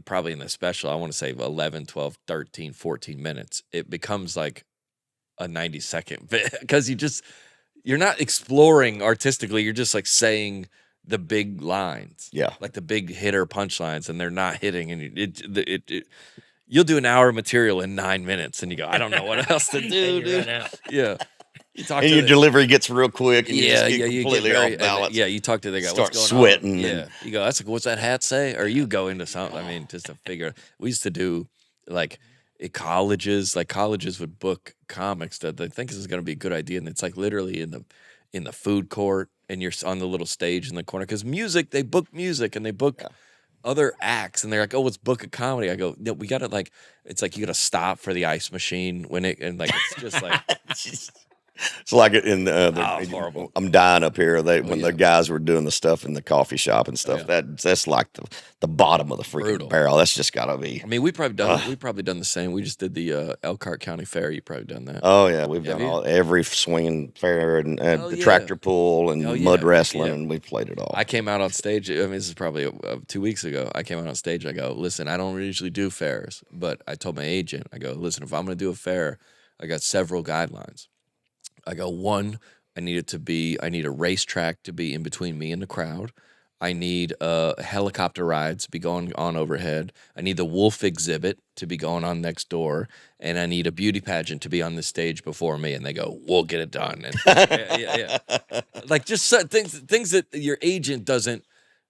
probably in the special, I want to say 11, 12, 13, 14 minutes. It becomes like a 90-second bit because you're not exploring artistically. You're just like saying the big lines, like the big hitter punchlines, and they're not hitting. And you'll do an hour of material in 9 minutes, and you go, I don't know what else to do, dude. Yeah, your delivery gets real quick, and you get completely off balance. You talk to the guy, start sweating. Yeah, you go, what's that hat say? Or you go into something. Just to figure. We used to do like. At colleges would book comics that they think this is going to be a good idea, and it's like literally in the food court, and you're on the little stage in the corner. Because music, they book music and they book other acts, and they're like, "Oh, let's book a comedy." I go, "No, we got to like." It's like you got to stop for the ice machine when it, and like it's just like. It's like in it's horrible. I'm dying up here. When the guys were doing the stuff in the coffee shop and stuff, that's like the bottom of the freaking barrel. That's just gotta be. I mean, we probably done the same. We just did the Elkhart County Fair. You probably done that. Oh yeah, we've done every swinging fair and the tractor pull and mud wrestling, and we played it all. I came out on stage. I mean, this is probably 2 weeks ago. I came out on stage. I go, listen, I don't usually do fairs, but I told my agent, I go, listen, if I'm going to do a fair, I got several guidelines. I go, one, I need a racetrack to be in between me and the crowd. I need helicopter rides to be going on overhead. I need the wolf exhibit to be going on next door. And I need a beauty pageant to be on the stage before me. And they go, we'll get it done. And yeah. Like just things that your agent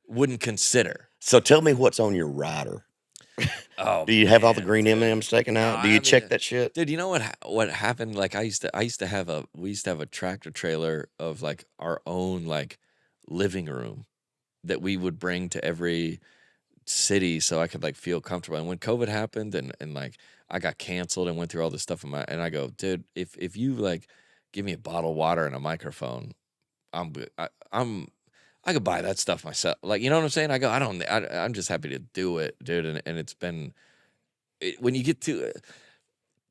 wouldn't consider. So tell me what's on your rider. Oh, do you have all the green M&Ms taken out? Do you check that shit, dude? You know what happened? Like we used to have a tractor trailer of like our own like living room that we would bring to every city so I could like feel comfortable. And when COVID happened and like I got canceled and went through all this stuff and I go, dude, if you like give me a bottle of water and a microphone, I could buy that stuff myself. Like, you know what I'm saying? I go, I'm just happy to do it, dude. And it's been, when you get to,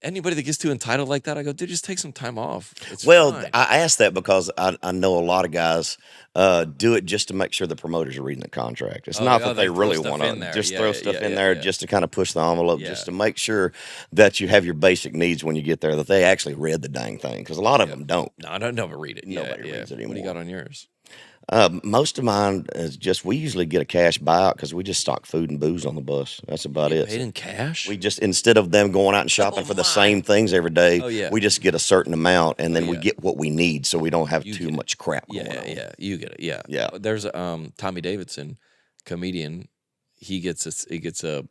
anybody that gets too entitled like that, I go, dude, just take some time off. It's fine. I asked that because I know a lot of guys do it just to make sure the promoters are reading the contract. It's not that they really want to just throw stuff in there just to kind of push the envelope, just to make sure that you have your basic needs when you get there, that they actually read the dang thing. Because a lot of them don't. No, I don't never read it. Nobody reads it anymore. What do you got on yours? Most of mine is just, we usually get a cash buyout because we just stock food and booze on the bus. That's about it. Paid in cash? We just, instead of them going out and shopping for the same things every day, we just get a certain amount and then we get what we need so we don't have too much crap going on. Yeah, you get it. Yeah. There's Tommy Davidson, comedian. He gets a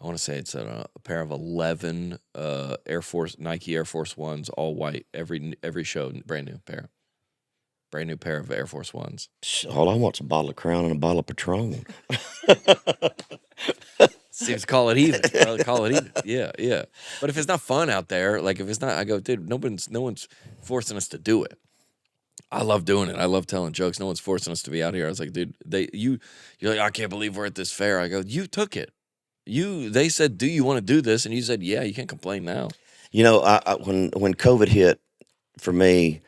I want to say it's a pair of 11 Nike Air Force Ones, all white, every show, brand new pair. Brand new pair of Air Force Ones. All I want's a bottle of Crown and a bottle of Patron. Seems call it even. Call it even. Yeah. But if it's not fun out there, like if it's not, I go, dude, no one's forcing us to do it. I love doing it. I love telling jokes. No one's forcing us to be out here. I was like, dude, you're like, I can't believe we're at this fair. I go, you took it. They said, do you want to do this? And you said, yeah. You can't complain now. You know, when COVID hit, for me,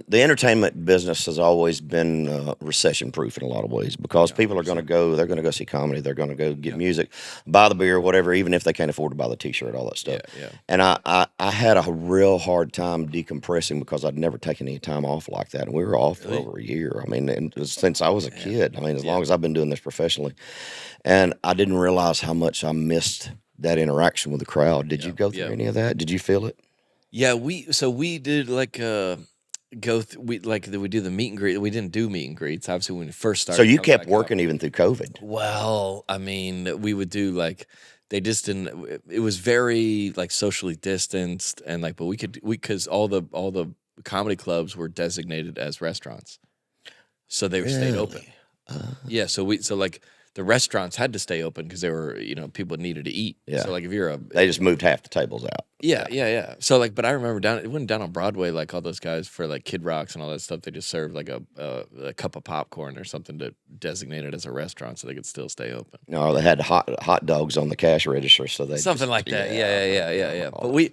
the entertainment business has always been recession-proof in a lot of ways because people are going to go, they're going to go see comedy, they're going to go get music, buy the beer, whatever, even if they can't afford to buy the T-shirt, all that stuff. And I had a real hard time decompressing because I'd never taken any time off like that, and we were off for over a year. I mean, since I was a kid. I mean, as long as I've been doing this professionally, and I didn't realize how much I missed that interaction with the crowd. Did you go through any of that? Did you feel it? Yeah, we did like we do the meet and greet. We didn't do meet and greets obviously when we first started. So you kept working even through COVID. Well, I mean, we would do like they just didn't. It was very like socially distanced and like, but we because all the comedy clubs were designated as restaurants, so they stayed open. Yeah, so like. The restaurants had to stay open because they were, people needed to eat. Yeah. So like if they just moved half the tables out. Yeah. So like, but I remember it went down on Broadway, like all those guys for like Kid Rocks and all that stuff. They just served like a cup of popcorn or something to designate it as a restaurant so they could still stay open. No, they had hot dogs on the cash register, so they something like that. Yeah. But we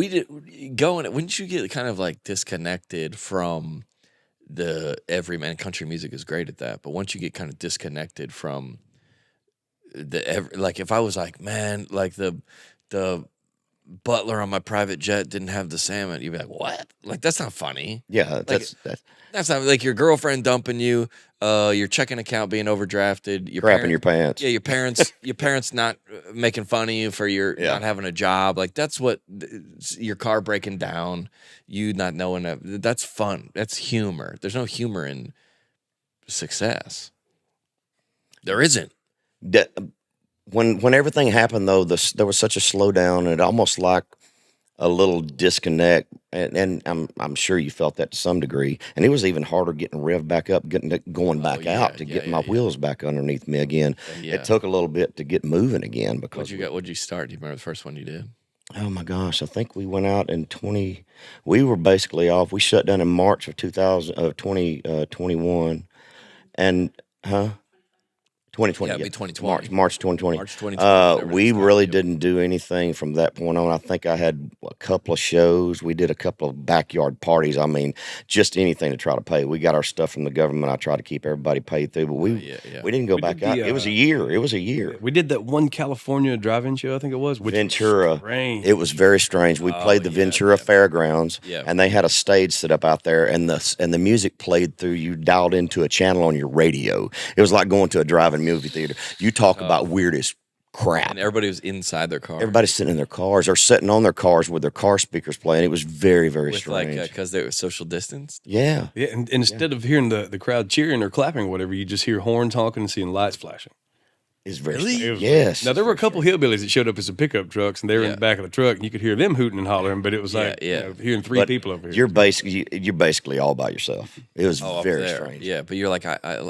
did wouldn't you get kind of like disconnected from the everyman? Country music is great at that, but once you get kind of disconnected from like if I was like, man, like the butler on my private jet didn't have the salmon, you'd be like, what? Like that's not funny. Yeah, that's not like your girlfriend dumping you, your checking account being overdrafted, your crapping your pants. Yeah, your parents not making fun of you for your not having a job. Like that's what your car breaking down, you not knowing that's fun. That's humor. There's no humor in success. There isn't. When everything happened though, there was such a slowdown, and it almost like a little disconnect, and I'm sure you felt that to some degree. And it was even harder getting revved back up, going back out to get my wheels back underneath me again. It took a little bit to get moving again because What'd you start? Do you remember the first one you did? Oh my gosh, I think we went out in we were basically off. We shut down in March of 2021, and 2020, Yeah, it'd be 2020. March 2020. March 2020. We really didn't do anything from that point on. I think I had a couple of shows. We did a couple of backyard parties. I mean, just anything to try to pay. We got our stuff from the government. I tried to keep everybody paid through, but we didn't go back out. It was a year. It was a year. We did that one California drive-in show, I think it was. Ventura. Strange. It was very strange. We played the Ventura Fairgrounds, and they had a stage set up out there, and the music played through. You dialed into a channel on your radio. It was like going to a drive-in movie theater. You talk about weirdest crap. And everybody was inside their car. Everybody's sitting in their cars or sitting on their cars with their car speakers playing. It was very, very strange. Because they were social distanced? Yeah. And instead of hearing the crowd cheering or clapping or whatever, you just hear horns honking and seeing lights flashing. It's very strange. Yes. Now, there were a couple hillbillies that showed up as some pickup trucks, and they were in the back of the truck, and you could hear them hooting and hollering, but it was hearing three people over here. You're basically all by yourself. It was very strange. Yeah, but you're like, I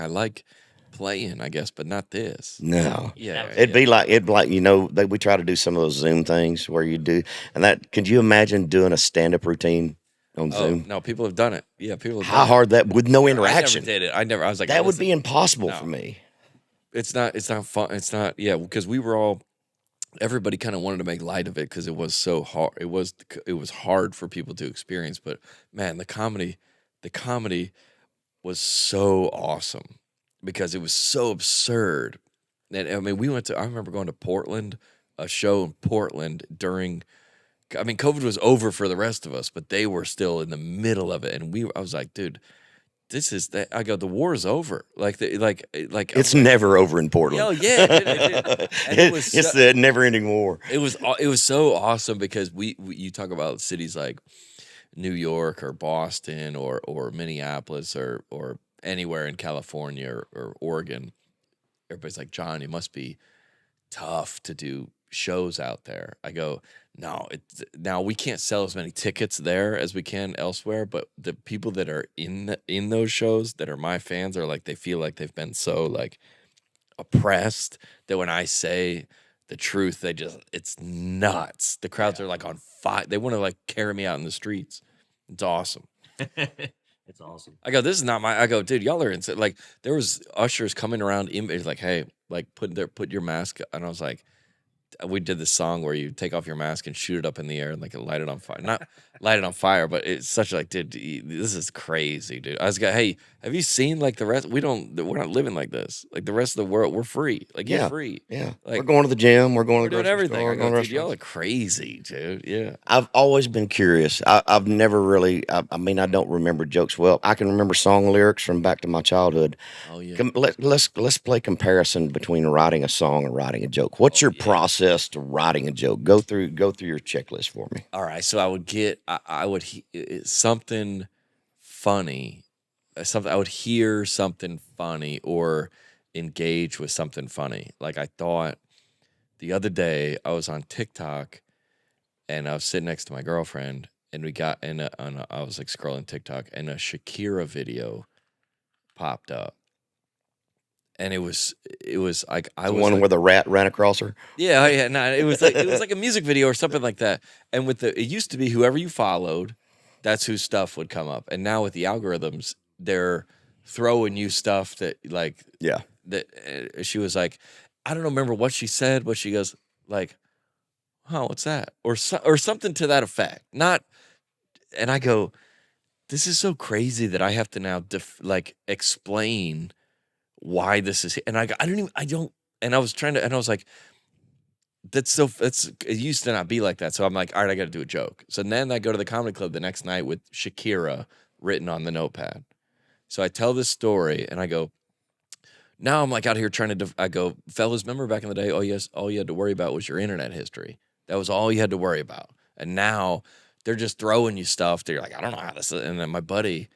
like playing, I guess, but not this. No. Yeah. It'd be like, we try to do some of those Zoom things where you do, and could you imagine doing a stand-up routine on Zoom? No, people have done it. Yeah, people have How hard that, with no interaction. I never did it. I was like, that would be impossible for me. It's not fun. It's not, because everybody kind of wanted to make light of it because it was so hard. It was hard for people to experience, but man, the comedy was so awesome because it was so absurd. And I mean, I remember going to Portland, a show in Portland COVID was over for the rest of us, but they were still in the middle of it. And I was like, dude, this is that. I go, the war is over. It's never over in Portland. Oh yeah, it's the never-ending war. It was so awesome because you talk about cities like New York or Boston or Minneapolis or anywhere in California or Oregon. Everybody's like, John, it must be tough to do shows out there. I go, no, now we can't sell as many tickets there as we can elsewhere, but the people that are in those shows that are my fans are like, they feel like they've been so like oppressed that when I say the truth, it's nuts. The crowds are like on fire. They want to like carry me out in the streets. It's awesome. It's awesome. I go, this is not I go, dude, y'all are insane. Like there was ushers coming around like, hey, like put your mask. And I was like, we did this song where you take off your mask and shoot it up in the air and like light it on fire. Not light it on fire, but it's such like, dude, this is crazy, dude. I was like, hey, have you seen like the rest? We're not living like this. Like the rest of the world, we're free. Like you're free. Yeah. Like, we're going to the gym. We're going to doing everything. Store, dude, y'all are crazy, dude. Yeah. I've always been curious. I've never really. I mean, I don't remember jokes well. I can remember song lyrics from back to my childhood. Oh yeah. Let's play comparison between writing a song and writing a joke. What's your process to writing a joke? Go through your checklist for me. All right. So I would something funny. I would hear something funny or engage with something funny. Like I thought the other day I was on TikTok and I was sitting next to my girlfriend and we got I was like scrolling TikTok and a Shakira video popped up. And it was like I was the one like, where the rat ran across her. Yeah. No, it was like a music video or something like that. And it used to be whoever you followed, that's whose stuff would come up. And now with the algorithms, they're throwing you stuff that she was like, I don't remember what she said, but she goes like, "Huh, what's that?" or something to that effect. And I go, this is so crazy that I have to now explain why this is. And I was like, it used to not be like that. So I'm like, all right, I got to do a joke. So then I go to the comedy club the next night with Shakira written on the notepad. So I tell this story and I go, now I'm like out here trying to, I go, fellas, remember back in the day, all you had to worry about was your internet history. That was all you had to worry about. And now they're just throwing you stuff. They're like, I don't know how this is. And then my buddy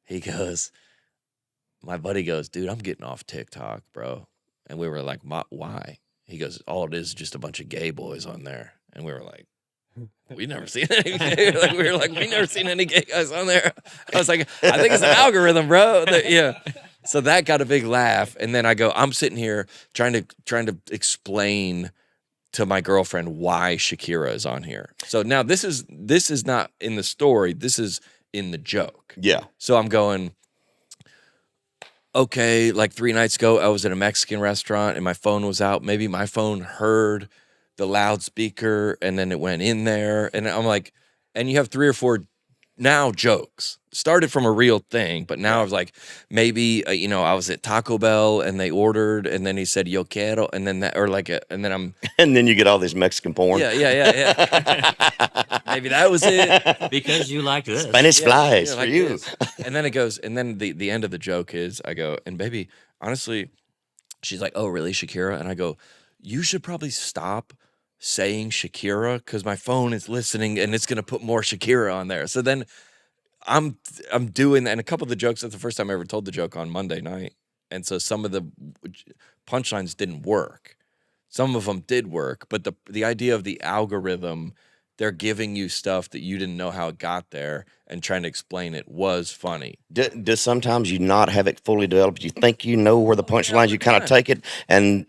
goes, dude, I'm getting off TikTok, bro. And we were like, why? He goes, all it is just a bunch of gay boys on there. And we were like, we never seen any gay. Like, we were like, we never seen any gay guys on there. I was like, I think it's an algorithm, bro. Yeah. So that got a big laugh. And then I go, I'm sitting here trying to explain to my girlfriend why Shakira is on here. So now this is not in the story. This is in the joke. Yeah. So I'm going, okay, like 3 nights ago, I was at a Mexican restaurant and my phone was out. Maybe my phone heard the loudspeaker and then it went in there. And I'm like, and you have 3 or 4 now jokes. Started from a real thing, but now I was like, maybe, I was at Taco Bell and they ordered and then he said, yo quiero. And then that, or like, and then I'm. And then you get all this Mexican porn. Yeah. Maybe that was it. Because you like this. Spanish flies for you. This. And then it goes, and then the end of the joke is, I go, and baby, honestly, she's like, oh, really, Shakira? And I go, you should probably stop saying Shakira because my phone is listening and it's going to put more Shakira on there. So then I'm doing that. And a couple of the jokes, that's the first time I ever told the joke on Monday night. And so some of the punchlines didn't work. Some of them did work. But the idea of the algorithm, they're giving you stuff that you didn't know how it got there and trying to explain it was funny. Does sometimes you not have it fully developed? You think you know where the punchlines, you kind of take it, and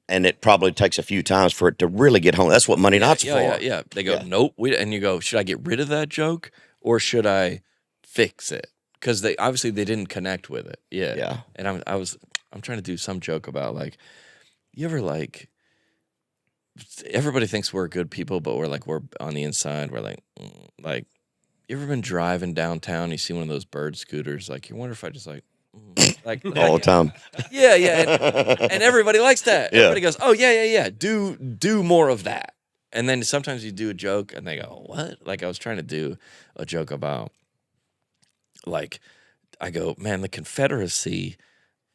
it probably takes a few times for it to really get home. That's what Monday Night's for. Yeah. They go, nope. And you go, should I get rid of that joke or should I fix it? Because they didn't connect with it. Yeah. And I'm trying to do some joke about like, you ever like, everybody thinks we're good people, but we're on the inside. We're like, you ever been driving downtown? You see one of those bird scooters, like you wonder if I just like all the time. Yeah, and everybody likes that. Yeah. Everybody goes, oh yeah. Do more of that. And then sometimes you do a joke, and they go, what? Like I was trying to do a joke about, like, I go, man, the Confederacy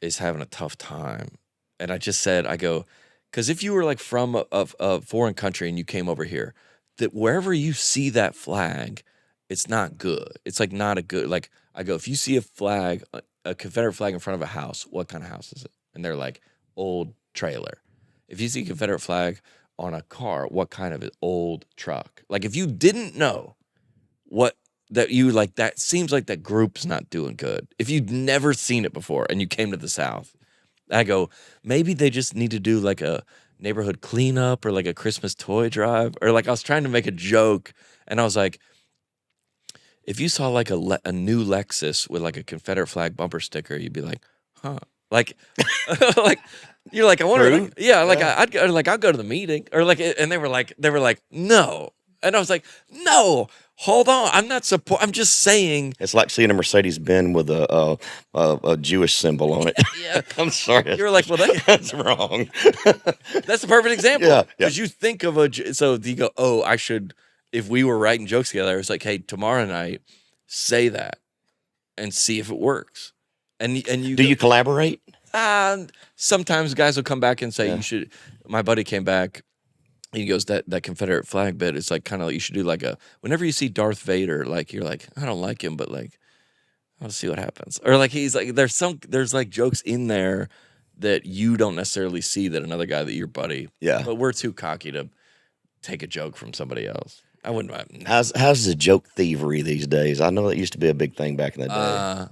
is having a tough time, and I just said, I go, because if you were like from a foreign country and you came over here, that wherever you see that flag, it's not good. It's like not a good, like I go, if you see a flag, a Confederate flag in front of a house, what kind of house is it? And they're like, old trailer. If you see a Confederate flag on a car, what kind of old truck? Like if you didn't know that seems like that group's not doing good. If you'd never seen it before and you came to the South, I go, maybe they just need to do like a neighborhood cleanup or like a Christmas toy drive. Or like I was trying to make a joke and I was like, if you saw like a new Lexus with like a Confederate flag bumper sticker, you'd be like, huh? Like, like you're like, I wonder, like, I'll go to the meeting or like, and they were like, no, and I was like, no, hold on, I'm not I'm just saying. It's like seeing a Mercedes-Benz with a Jewish symbol on it. Yeah, I'm sorry. You're like, well, that's wrong. That's a perfect example. Yeah, because you think of so you go, oh, I should. If we were writing jokes together, it's like, hey, tomorrow night, say that and see if it works. And you do you collaborate? Sometimes guys will come back and say you should. My buddy came back. He goes, that Confederate flag bit. It's like kind of like you should do like whenever you see Darth Vader, like you're like, I don't like him, but like I'll see what happens. Or like he's like there's like jokes in there that you don't necessarily see that another guy that your buddy. Yeah. But we're too cocky to take a joke from somebody else. I wouldn't. How's the joke thievery these days? I know that used to be a big thing back in the day.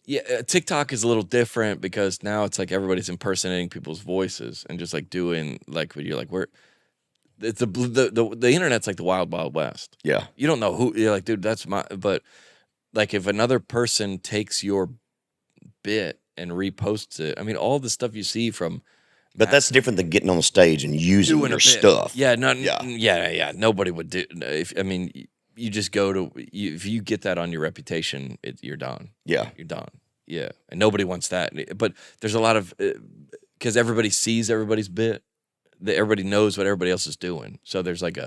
Yeah, TikTok is a little different because now it's like everybody's impersonating people's voices and just like doing like when you're like it's the internet's like the wild west. Yeah, you don't know who you're like, dude. That's but like if another person takes your bit and reposts it, I mean, all the stuff you see from. But that's different than getting on the stage and using your stuff. Yeah, yeah. Nobody would do. You just go to if you get that on your reputation, you're done. Yeah, you're done. Yeah, and nobody wants that. But there's a lot of because everybody sees everybody's bit. That everybody knows what everybody else is doing. So there's like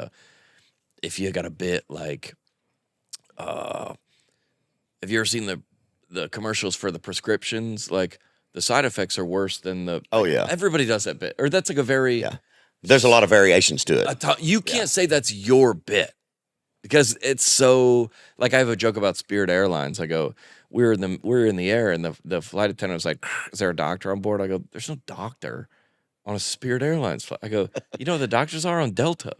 if you got a bit like, have you ever seen the commercials for the prescriptions like? The side effects are worse than the. Oh yeah, everybody does that bit, or that's like a very. Yeah, there's a lot of variations to it. You can't say that's your bit because it's so. Like I have a joke about Spirit Airlines. I go, we're in the air, and the flight attendant was like, "Is there a doctor on board?" I go, "There's no doctor on a Spirit Airlines flight." I go, "You know what the doctors are on Delta."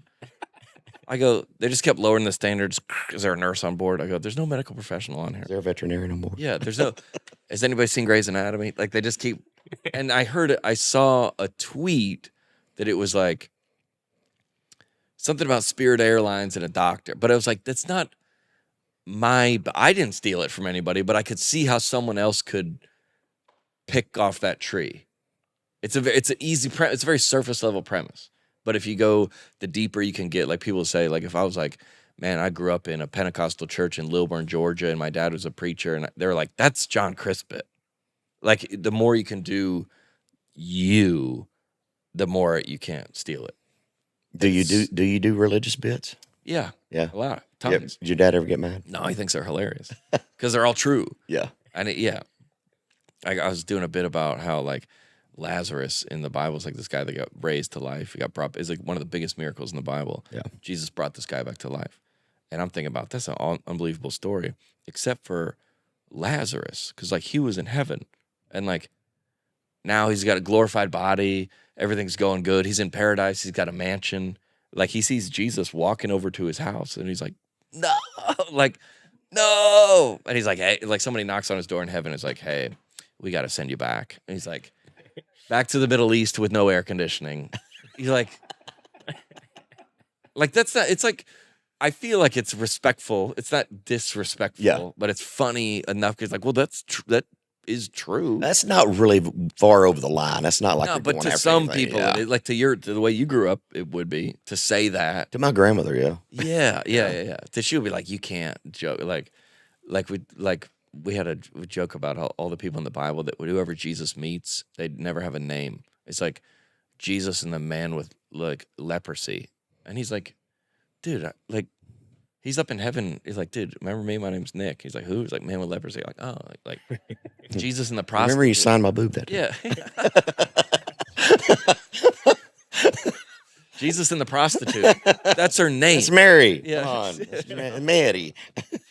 I go, they just kept lowering the standards. Is there a nurse on board? I go, there's no medical professional on here. Is there a veterinarian on board? Yeah, there's no. Has anybody seen Grey's Anatomy? Like they just keep. And I saw a tweet that it was like something about Spirit Airlines and a doctor, but I was like, that's not I didn't steal it from anybody, but I could see how someone else could pick off that tree. It's an easy it's a very surface level premise. But if you go the deeper you can get, like people say, like if I was like, man, I grew up in a Pentecostal church in Lilburn, Georgia, and my dad was a preacher, and they're like, that's John Crist bit. Like the more you can do the more you can't steal it. Do you do religious bits? Yeah. Yeah. A lot. Tons. Did your dad ever get mad? No, he thinks they're hilarious. Because they're all true. Yeah. And I was doing a bit about how like Lazarus in the Bible is like this guy that got raised to life. He got brought. It's like one of the biggest miracles in the Bible. Yeah. Jesus brought this guy back to life. And I'm thinking about that's an unbelievable story, except for Lazarus, because like he was in heaven, and like now he's got a glorified body. Everything's going good. He's in paradise. He's got a mansion. Like he sees Jesus walking over to his house, and he's like, no, like no. And he's like, hey, like somebody knocks on his door in heaven. It's like, hey, we got to send you back. And he's like, back to the Middle East with no air conditioning. He's like that's not. It's like. I feel like it's respectful. It's not disrespectful, but it's funny enough because, like, well, that is true. That's not really far over the line. That's not like no, but to some people, like to the way you grew up, it would be to say that to my grandmother. Yeah. She would be like, you can't joke. We had a joke about all the people in the Bible that whoever Jesus meets, they'd never have a name. It's like Jesus and the man with like leprosy, and he's like, dude, like, he's up in heaven. He's like, dude, remember me? My name's Nick. He's like, who? He's like, man with leprosy. Like, oh, like Jesus and the prostitute. Remember you signed my boob that day? Yeah. Jesus and the prostitute. That's her name. It's Mary. Yeah. Come on. It's Mary.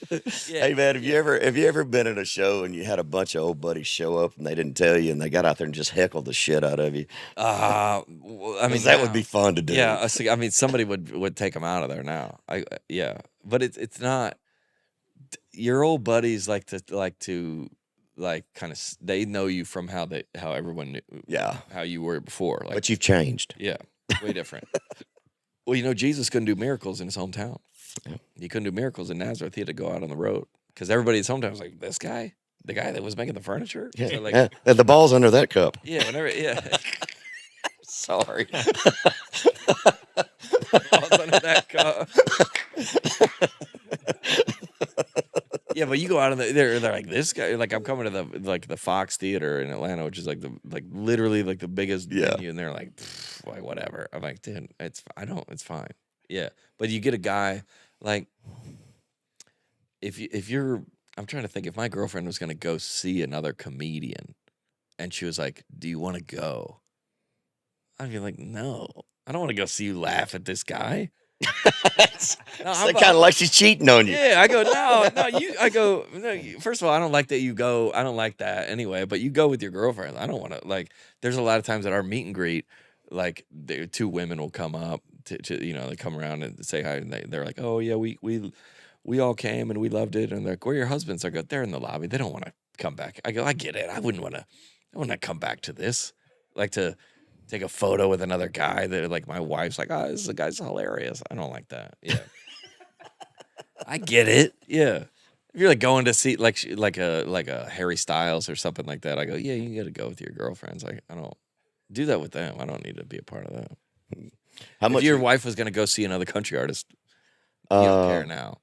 Yeah. Hey, man, have you ever been in a show and you had a bunch of old buddies show up and they didn't tell you and they got out there and just heckled the shit out of you? I mean, that would be fun to do. Yeah, I mean, somebody would take them out of there now. But it's not. Your old buddies like to kind of they know you from how everyone knew. How you were before. Like, but you've changed. Yeah, way different. Well, Jesus couldn't do miracles in his hometown. Yeah. He couldn't do miracles in Nazareth. He had to go out on the road because everybody in his hometown was like, this guy, the guy that was making the furniture. Yeah, so like, the ball's under that cup. Yeah, whenever. Yeah. Sorry. Ball's under that cup. Yeah, but you go out they're like, this guy. Like, I'm coming to the Fox Theater in Atlanta, which is literally the biggest venue, and they're like, whatever. I'm like, dude, it's fine. Yeah, but you get a guy like if you're. I'm trying to think if my girlfriend was going to go see another comedian, and she was like, "Do you want to go?" I'd be like, "No, I don't want to go see you laugh at this guy." It's kind of like she's cheating on you. Yeah, I go, no. First of all, I don't like that you go. I don't like that anyway. But you go with your girlfriend. I don't want to like. There's a lot of times at our meet and greet, like two women will come up to they come around and say hi, and they're like, oh yeah, we all came and we loved it, and they're like, where are your husbands? I go, they're in the lobby. They don't want to come back. I go, I get it. I wouldn't want to come back to this. Like to take a photo with another guy that like my wife's like, oh, this guy's hilarious. I don't like that. Yeah. I get it. Yeah. If you're like going to see like a Harry Styles or something like that, I go, yeah, you got to go with your girlfriends. Like, I don't do that with them. I don't need to be a part of that. How much? If your wife was going to go see another country artist, you don't care now.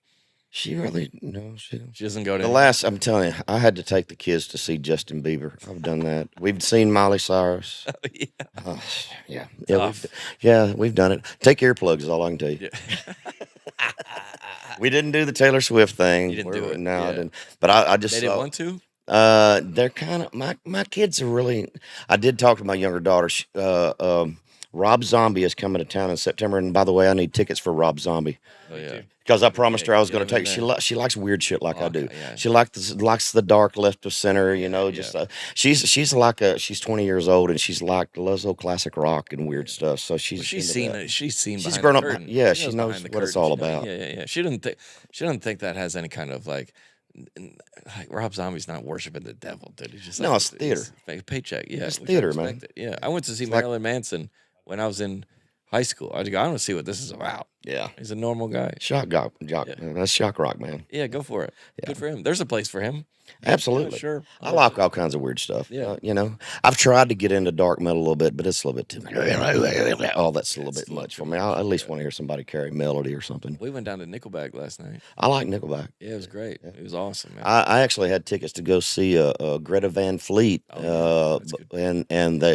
She really she doesn't go to I'm telling you, I had to take the kids to see Justin Bieber. I've done that. We've seen Miley Cyrus. Oh, yeah. We've done it. Take earplugs is all I can tell you. Yeah. We didn't do the Taylor Swift thing. You didn't do it. No, I didn't. But I just they didn't want to. They're kind of my kids are really. I did talk to my younger daughter. Rob Zombie is coming to town in September, and by the way, I need tickets for Rob Zombie. Oh yeah. Because I promised her I was going to take. She likes weird shit like I do. Yeah. She likes the dark left of center. You know, just she's 20 years old and loves old classic rock and weird stuff. So she's seen she's grown up. Yeah, she knows what it's all about. Yeah. She doesn't think that has any kind of like Rob Zombie's not worshiping the devil, dude. He's just it's theater. Paycheck. Yeah, it's theater, man. Yeah, I went to see Marilyn Manson when I was in high school. I want to see what this is about. Yeah. He's a normal guy. Shock rock. That's shock rock, man. Yeah, go for it. Yeah. Good for him. There's a place for him. Absolutely. Yeah, sure. I like all kinds of weird stuff. Yeah. I've tried to get into dark metal a little bit, but it's a little bit too much. Oh, that's a little bit much for me. I at least want to hear somebody carry melody or something. We went down to Nickelback last night. I like Nickelback. Yeah, it was great. Yeah. It was awesome, man. I actually had tickets to go see Greta Van Fleet, and I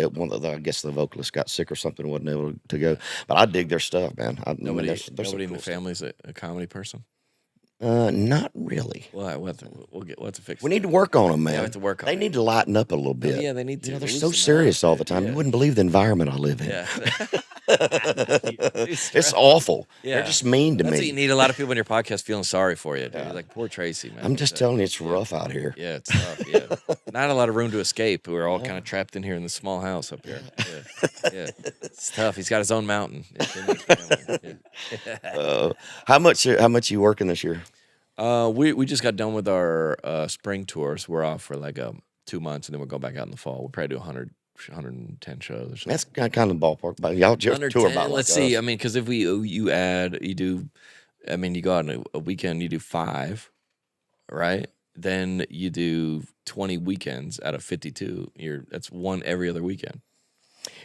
guess the vocalist got sick or something, wasn't able to go. But I dig their stuff, man. Nobody in the family's a comedy person. Not really. Well, we'll have to fix. We need to work on them, man. Yeah, we have to work on They need to lighten up a little bit. Yeah, they need to. They're so serious all the time. You wouldn't believe the environment I live in. Yeah. It's awful. Yeah. They're just mean to me. That's what you need. A lot of people in your podcast feeling sorry for you. Dude. You're like, poor Tracy, man. I'm just telling you, it's rough out here. Yeah, it's tough. Yeah, not a lot of room to escape. We're all kind of trapped in here in this small house up here. Yeah, it's tough. He's got his own mountain. How much you working this year? We just got done with our spring tours. We're off for like 2 months, and then we'll go back out in the fall. We'll probably do 110 shows or something. That's kind of the ballpark. But y'all just tour about. Let's see. I mean, because if you do, I mean, you go out on a weekend, you do 5, right? Then you do 20 weekends out of 52. That's one every other weekend.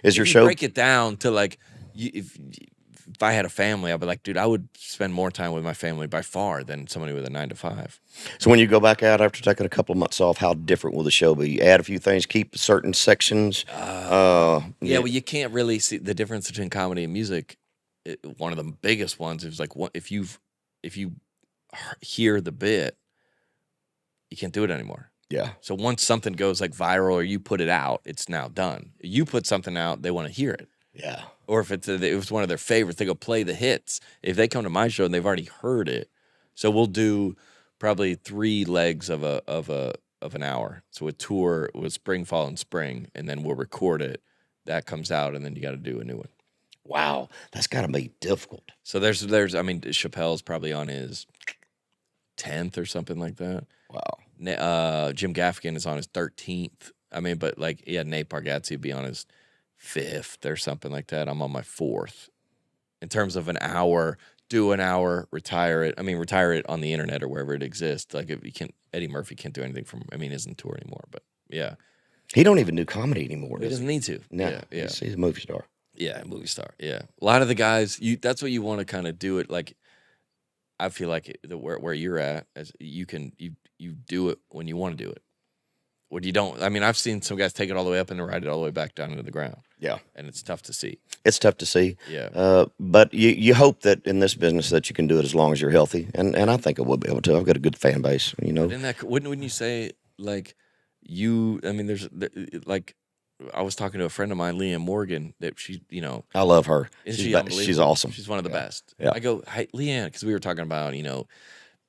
Is your show? Break it down to like if I had a family, I'd be like, dude, I would spend more time with my family by far than somebody with a 9 to 5. So when you go back out after taking a couple of months off, how different will the show be? You add a few things, keep certain sections. Well, you can't really see the difference between comedy and music. One of the biggest ones is like if you hear the bit, you can't do it anymore. Yeah. So once something goes like viral or you put it out, it's now done. You put something out, they want to hear it. Yeah. Or if it was one of their favorites, they go play the hits. If they come to my show and they've already heard it, so we'll do probably 3 legs of an hour. So a tour with spring, fall, and spring, and then we'll record it. That comes out, and then you got to do a new one. Wow, that's got to be difficult. So there's I mean, Chappelle's probably on his 10th or something like that. Wow. Jim Gaffigan is on his 13th. I mean, but like, Nate Bargatze would be on his 5th or something like that. I'm on my 4th. In terms of an hour, do an hour, retire it. I mean, retire it on the internet or wherever it exists. Like if you can't, Eddie Murphy can't do anything isn't tour anymore. But yeah, he don't even do comedy anymore. He doesn't need to. No, yeah. He's a movie star. Yeah, movie star. Yeah, a lot of the guys, that's what you want to kind of do it. Like, I feel like where you're at, as you do it when you want to do it. When you don't, I mean, I've seen some guys take it all the way up and then ride it all the way back down into the ground. Yeah. And it's tough to see. It's tough to see. Yeah. But you hope that in this business that you can do it as long as you're healthy. And I think I will be able to. I've got a good fan base, you know. Wouldn't you say, like, I mean, there's, like, I was talking to a friend of mine, Leanne Morgan, that she, I love her. She's awesome. She's one of the best. Yeah. I go, hey, Leanne, because we were talking about,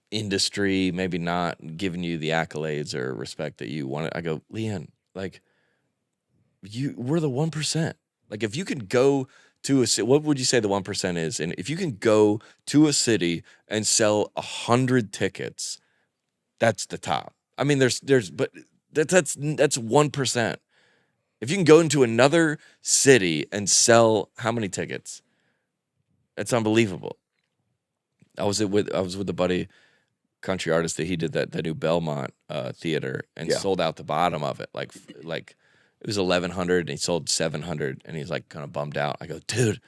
industry maybe not giving you the accolades or respect that you want. I go, Leanne, like, we're the 1%. Like, if you can go to a city, what would you say the 1% is? And if you can go to a city and sell 100 tickets, that's the top. I mean, but that's 1%. If you can go into another city and sell how many tickets? That's unbelievable. I was with a buddy, country artist, that he did the new Belmont theater and sold out the bottom of it. Like it was 1,100 and he sold 700 and he's like kind of bummed out. I go, dude,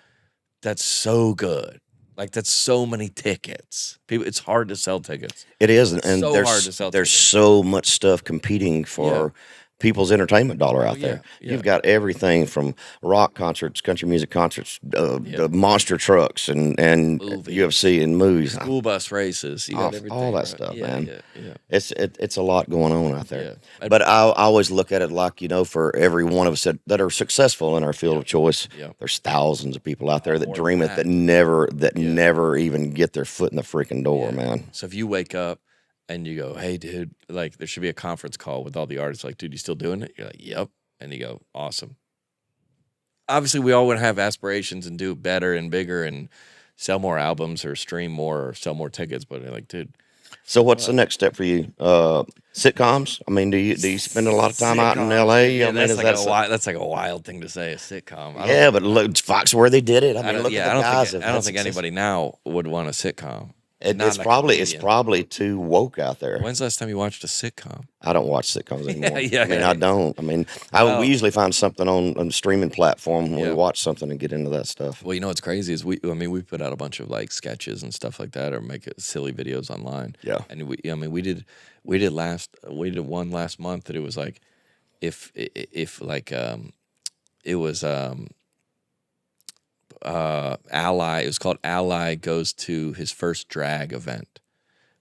that's so good. Like, that's so many tickets. People, it's hard to sell tickets. It is, and so hard to sell there's tickets. So much stuff competing for people's entertainment dollar out there. You've got everything from rock concerts, country music concerts, the monster trucks, and UFC and movies, school bus races. You got everything, all that stuff, man. Yeah. It's a lot going on out there. But I always look at it like, for every one of us that are successful in our field of choice, there's thousands of people out there that dream it, that never even get their foot in the freaking door, man. So if you wake up and you go, hey, dude, like there should be a conference call with all the artists. Like, dude, you still doing it? You're like, yep. And you go, awesome. Obviously, we all want to have aspirations and do better and bigger and sell more albums or stream more or sell more tickets. But you're like, dude. So what's the next step for you? Sitcoms? I mean, do you spend a lot of time out in L.A.? Yeah, that's like a wild thing to say, a sitcom. But look, Foxworthy did it. I mean, look at the guys. I don't think anybody now would want a sitcom. It's probably too woke out there. When's the last time you watched a sitcom? I don't watch sitcoms anymore. I don't. I mean, we usually find something on a streaming platform when we watch something and get into that stuff. Well, what's crazy is we put out a bunch of like sketches and stuff like that, or make silly videos online. Yeah, and we did one last month that it was like if like it was Ally. It was called Ally Goes to His First Drag Event.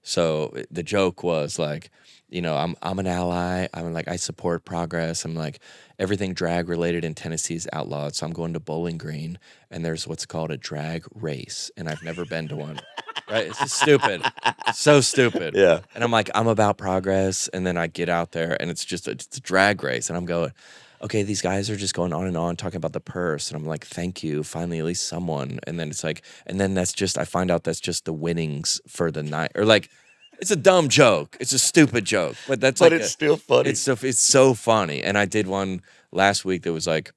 So the joke was like, I'm an ally. I'm like, I support progress. I'm like, everything drag related in Tennessee is outlawed. So I'm going to Bowling Green, and there's what's called a drag race, and I've never been to one. Right? It's just stupid. It's so stupid. Yeah. And I'm like, I'm about progress, and then I get out there, and it's a drag race, and I'm going, okay, these guys are just going on and on talking about the purse. And I'm like, thank you. Finally, at least someone. And then it's like, and then I find out that's just the winnings for the night. Or like, it's a dumb joke. It's a stupid joke. But it's still funny. It's so funny. And I did one last week that was like,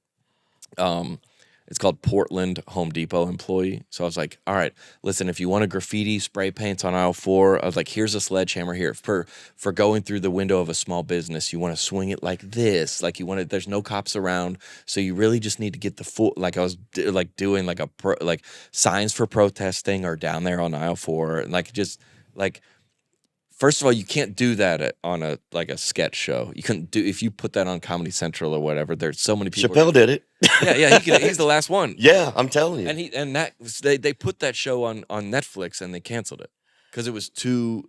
it's called Portland Home Depot Employee. So I was like, all right, listen, if you want to graffiti spray paints on aisle 4, I was like, here's a sledgehammer here. For going through the window of a small business, you want to swing it like this. Like there's no cops around. So you really just need to get the full, like I was doing like signs for protesting or down there on aisle 4. And first of all, you can't do that on a sketch show. You couldn't do if you put that on Comedy Central or whatever. There's so many people. Chappelle did it. Yeah, he's the last one. Yeah, I'm telling you. And they put that show on Netflix and they canceled it because it was too.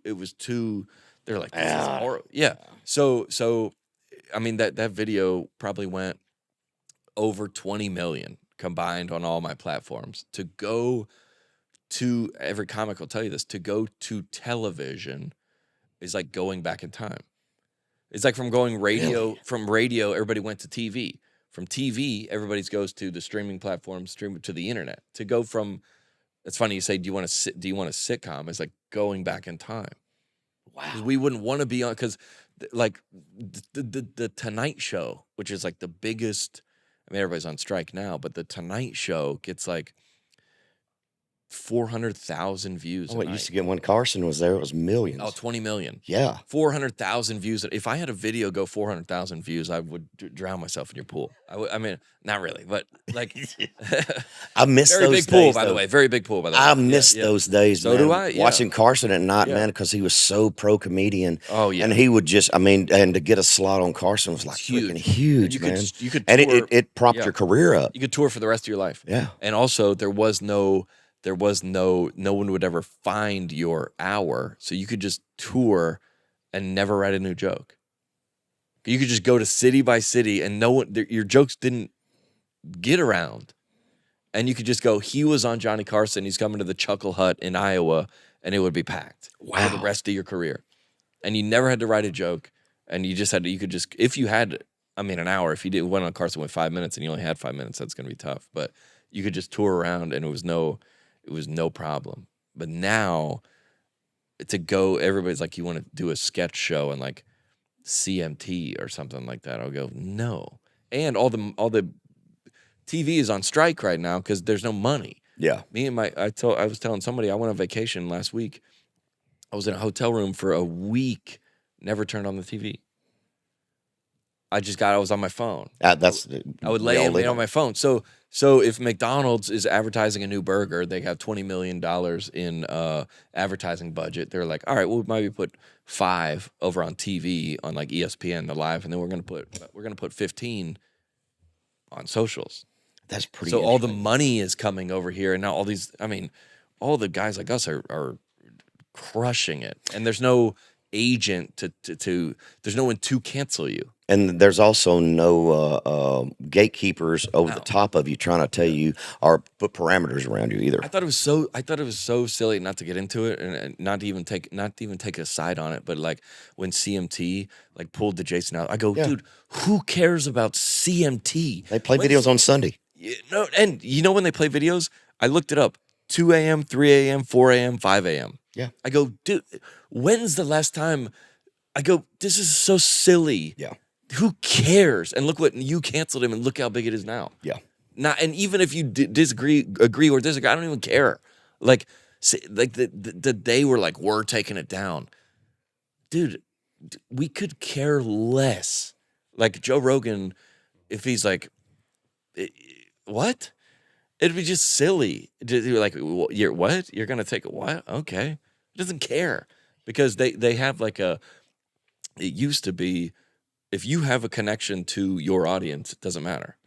They're like, this is horrible. Yeah. So I mean that video probably went over 20 million combined on all my platforms. To go to every comic will tell you this. To go to television is like going back in time. It's like from going radio, from radio, everybody went to TV. From TV, everybody goes to the streaming platform, to the internet. To go from, it's funny you say, do you want a sitcom? It's like going back in time. Wow. We wouldn't want to be on, because like the Tonight Show, which is like the biggest, I mean, everybody's on strike now, but the Tonight Show gets like 400,000 views. Oh, it used to get when Carson was there, it was millions. Oh, 20 million. Yeah. 400,000 views. If I had a video go 400,000 views, I would drown myself in your pool. I mean, not really, but like. I miss those days. Very big pool, by the way. Very big pool, by the way. I miss those days, so man. Do I. Yeah. Watching Carson at night, man, because he was so pro-comedian. Oh, yeah. And he would just, and to get a slot on Carson was like freaking huge, man. You could and tour, it propped your career up. You could tour for the rest of your life. Yeah. And also, no one would ever find your hour, so you could just tour and never write a new joke. You could just go to city by city and your jokes didn't get around. And you could just go, he was on Johnny Carson, he's coming to the Chuckle Hut in Iowa, and it would be packed for the rest of your career. And you never had to write a joke, and you could just, if you had, an hour, if you went on Carson with 5 minutes and you only had 5 minutes, that's going to be tough. But you could just tour around and it was no problem. But now everybody's like, you want to do a sketch show and like CMT or something like that. I'll go, no. And all the TV is on strike right now because there's no money. Yeah. I was telling somebody I went on vacation last week. I was in a hotel room for a week, never turned on the TV. I was on my phone. I would lay it on my phone. So if McDonald's is advertising a new burger, they have $20 million in advertising budget. They're like, all right, we'll maybe put 5 over on TV on like ESPN, the live, and then we're gonna put 15 on socials. That's pretty. So all the money is coming over here, and now all these. I mean, all the guys like us are crushing it, and there's no agent to there's no one to cancel you. And there's also no gatekeepers over the top of you trying to tell you or put parameters around you either. I thought it was so silly, not to get into it and not to even take a side on it, but like when CMT like pulled the Jason out, I go, dude, who cares about CMT? They play videos on Sunday. No, and you know when they play videos, I looked it up: 2 a.m., 3 a.m., 4 a.m., 5 a.m. Yeah. I go, dude, when's the last time? I go, this is so silly. Yeah. Who cares? And look what you canceled him, and look how big it is now. Yeah. And even if you agree or disagree, I don't even care. Like the day we're like, we're taking it down, dude. We could care less. Like Joe Rogan, if he's like, what? It'd be just silly. You're like, you're what? You're gonna take it? What? Okay. He doesn't care because they have like it used to be. If you have a connection to your audience, it doesn't matter.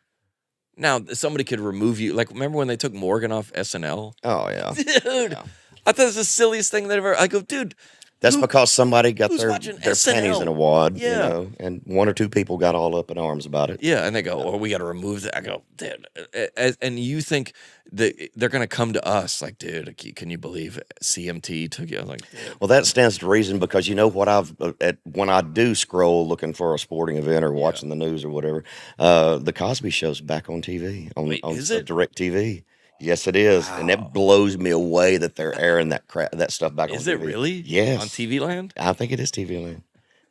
Now, somebody could remove you. Like, remember when they took Morgan off SNL? Oh, yeah. Dude, yeah. I thought it was the silliest thing that ever. I go, dude. That's because somebody got their panties in a wad, yeah. You know, and 1 or 2 people got all up in arms about it. Yeah, and they go, well, we got to remove that. I go, dude. And you think that they're going to come to us like, dude, can you believe CMT took you? I was like, dude. Well, that stands to reason because you know what when I do scroll looking for a sporting event or watching the news or whatever, the Cosby Show's back on TV, on Direct TV. Yes, it is, wow. And it blows me away that they're airing that stuff back on TV. Is it really? Yes. On TV Land? I think it is TV Land.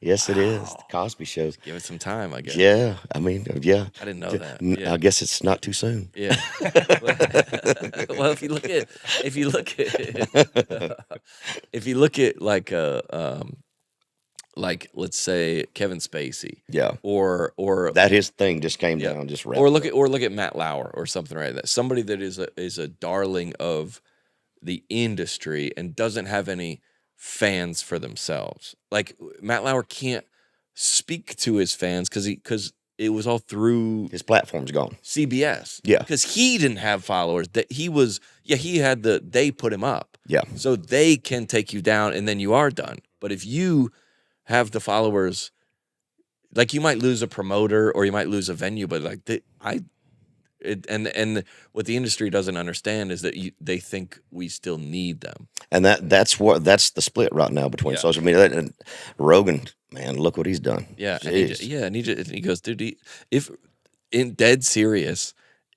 Yes, it is. The Cosby Shows. Give it some time, I guess. Yeah, I mean, yeah. I didn't know that. Yeah. I guess it's not too soon. Yeah. Well, if you look at like let's say Kevin Spacey, yeah, or that his thing just came down, just or look at Matt Lauer or something like that. Somebody that is a darling of the industry and doesn't have any fans for themselves. Like Matt Lauer can't speak to his fans because it was all through his platform's gone. CBS, yeah, because he didn't have followers. That he had they put him up, yeah, so they can take you down and then you are done. But if you have the followers, like you might lose a promoter or you might lose a venue, but like and what the industry doesn't understand is that they think we still need them, and that's the split right now between social media and Rogan. Man, look what he's done. Yeah, and he goes, dude. If in dead serious,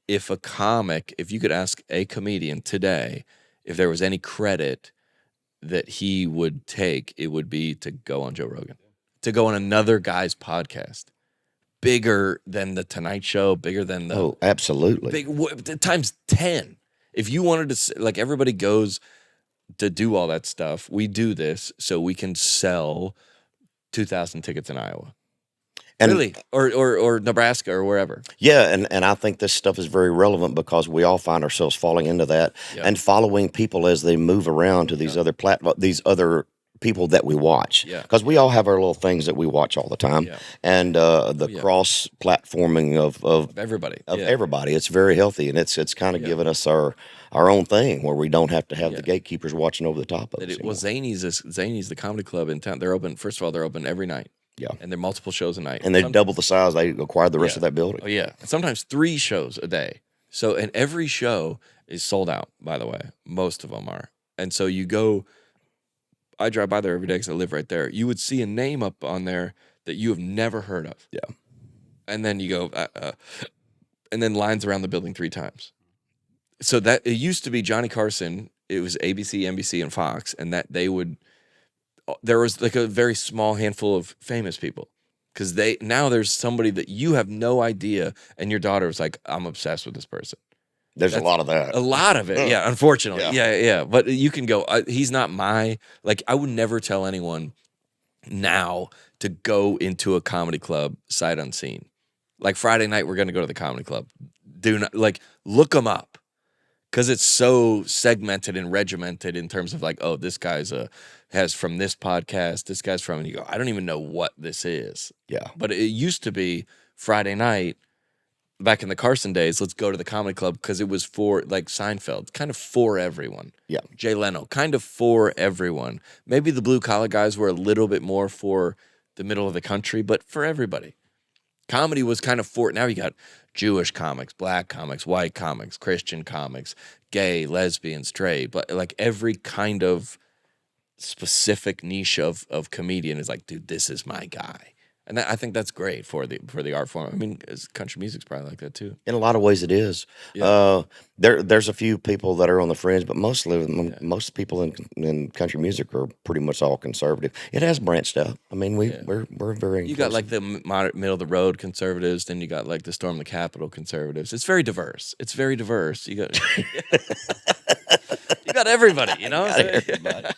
if you could ask a comedian today if there was any credit that he would take, it would be to go on Joe Rogan, to go on another guy's podcast, bigger than the Tonight Show, bigger than the absolutely times 10. If you wanted to, like everybody goes to do all that stuff, we do this so we can sell 2,000 tickets in Iowa. And really, or Nebraska or wherever. Yeah, and I think this stuff is very relevant because we all find ourselves falling into that and following people as they move around to these other these other people that we watch. Yeah, because we all have our little things that we watch all the time, and the cross platforming of everybody everybody. It's very healthy, and it's kind of given us our own thing where we don't have to have the gatekeepers watching over the top of us. Well, Zany's the comedy club in town. They're open. First of all, they're open every night. Yeah, and they're multiple shows a night. And they double the size. They acquired the rest of that building. Oh, yeah. Sometimes 3 shows a day. So, and every show is sold out, by the way. Most of them are. And so you go, I drive by there every day because I live right there. You would see a name up on there that you have never heard of. Yeah. And then you go, and then lines around the building 3 times. So that, it used to be Johnny Carson. It was ABC, NBC, and Fox. And that they would, there was like a very small handful of famous people because now there's somebody that you have no idea, and your daughter was like, I'm obsessed with this person. That's a lot of that. A lot of it, yeah, unfortunately. Yeah. But you can go, he's not like, I would never tell anyone now to go into a comedy club sight unseen. Like Friday night, we're going to go to the comedy club. Do not look them up because it's so segmented and regimented in terms of like, oh, this guy's has from this podcast, this guy's from, and you go, I don't even know what this is. Yeah. But it used to be Friday night back in the Carson days. Let's go to the comedy club because it was for like Seinfeld, kind of for everyone. Yeah. Jay Leno, kind of for everyone. Maybe the blue collar guys were a little bit more for the middle of the country, but for everybody. Comedy was kind of for, now you got Jewish comics, black comics, white comics, Christian comics, gay, lesbian, straight, but like every kind of specific niche of comedian is like, dude, this is my guy. And I think that's great for the art form. I mean, country music's probably like that too. In a lot of ways, it is. Yeah. There's a few people that are on the fringe, but most people in country music are pretty much all conservative. It has branched out. I mean, we're very. You got like the middle of the road conservatives, then you got like the Storm the Capitol conservatives. It's very diverse. You got you got everybody. You know. Everybody.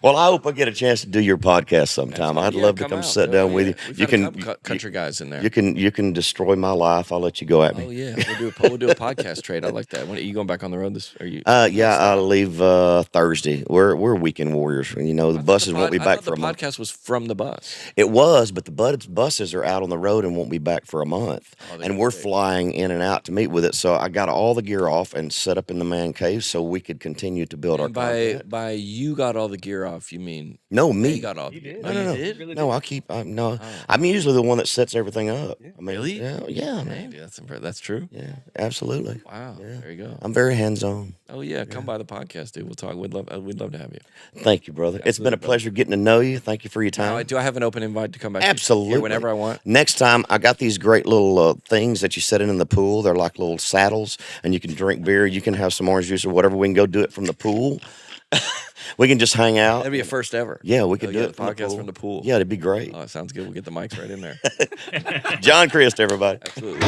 Well, I hope I get a chance to do your podcast sometime. I'd love to come sit down with you. You can country guys in there. You can destroy my life. I'll let you go at me. Oh yeah, we'll do a podcast trade. I like that. When are you going back on the road? Are you? Yeah, I'll leave Thursday. We're weekend warriors. You know, the buses won't be back for a month. The podcast was from the bus. It was, but the buses are out on the road and won't be back for a month. And we're flying in and out to meet with it. So I got all the gear off and set up in the man cave so we could continue to build our content. By you got all the gear off, you mean? No, me. You got all the gear. No. You did? Really no, I keep. I'm usually the one that sets everything up. I mean, really? Yeah, man. That's true. Yeah, absolutely. Wow. Yeah. There you go. I'm very hands-on. Oh yeah, come by the podcast, dude. We'll talk. We'd love to have you. Thank you, brother. It's been a pleasure getting to know you. Thank you for your time. Do I have an open invite to come back? Absolutely. Here whenever I want. Next time, I got these great little things that you set in the pool. They're like little saddles, and you can drink beer. You can have some orange juice or whatever. We can go do it from the pool. We can just hang out. That'd be a first ever. Yeah, we could do it. The podcast from the pool. Yeah, it'd be great. Oh, it sounds good. We'll get the mics right in there. John Crist, everybody. Absolutely.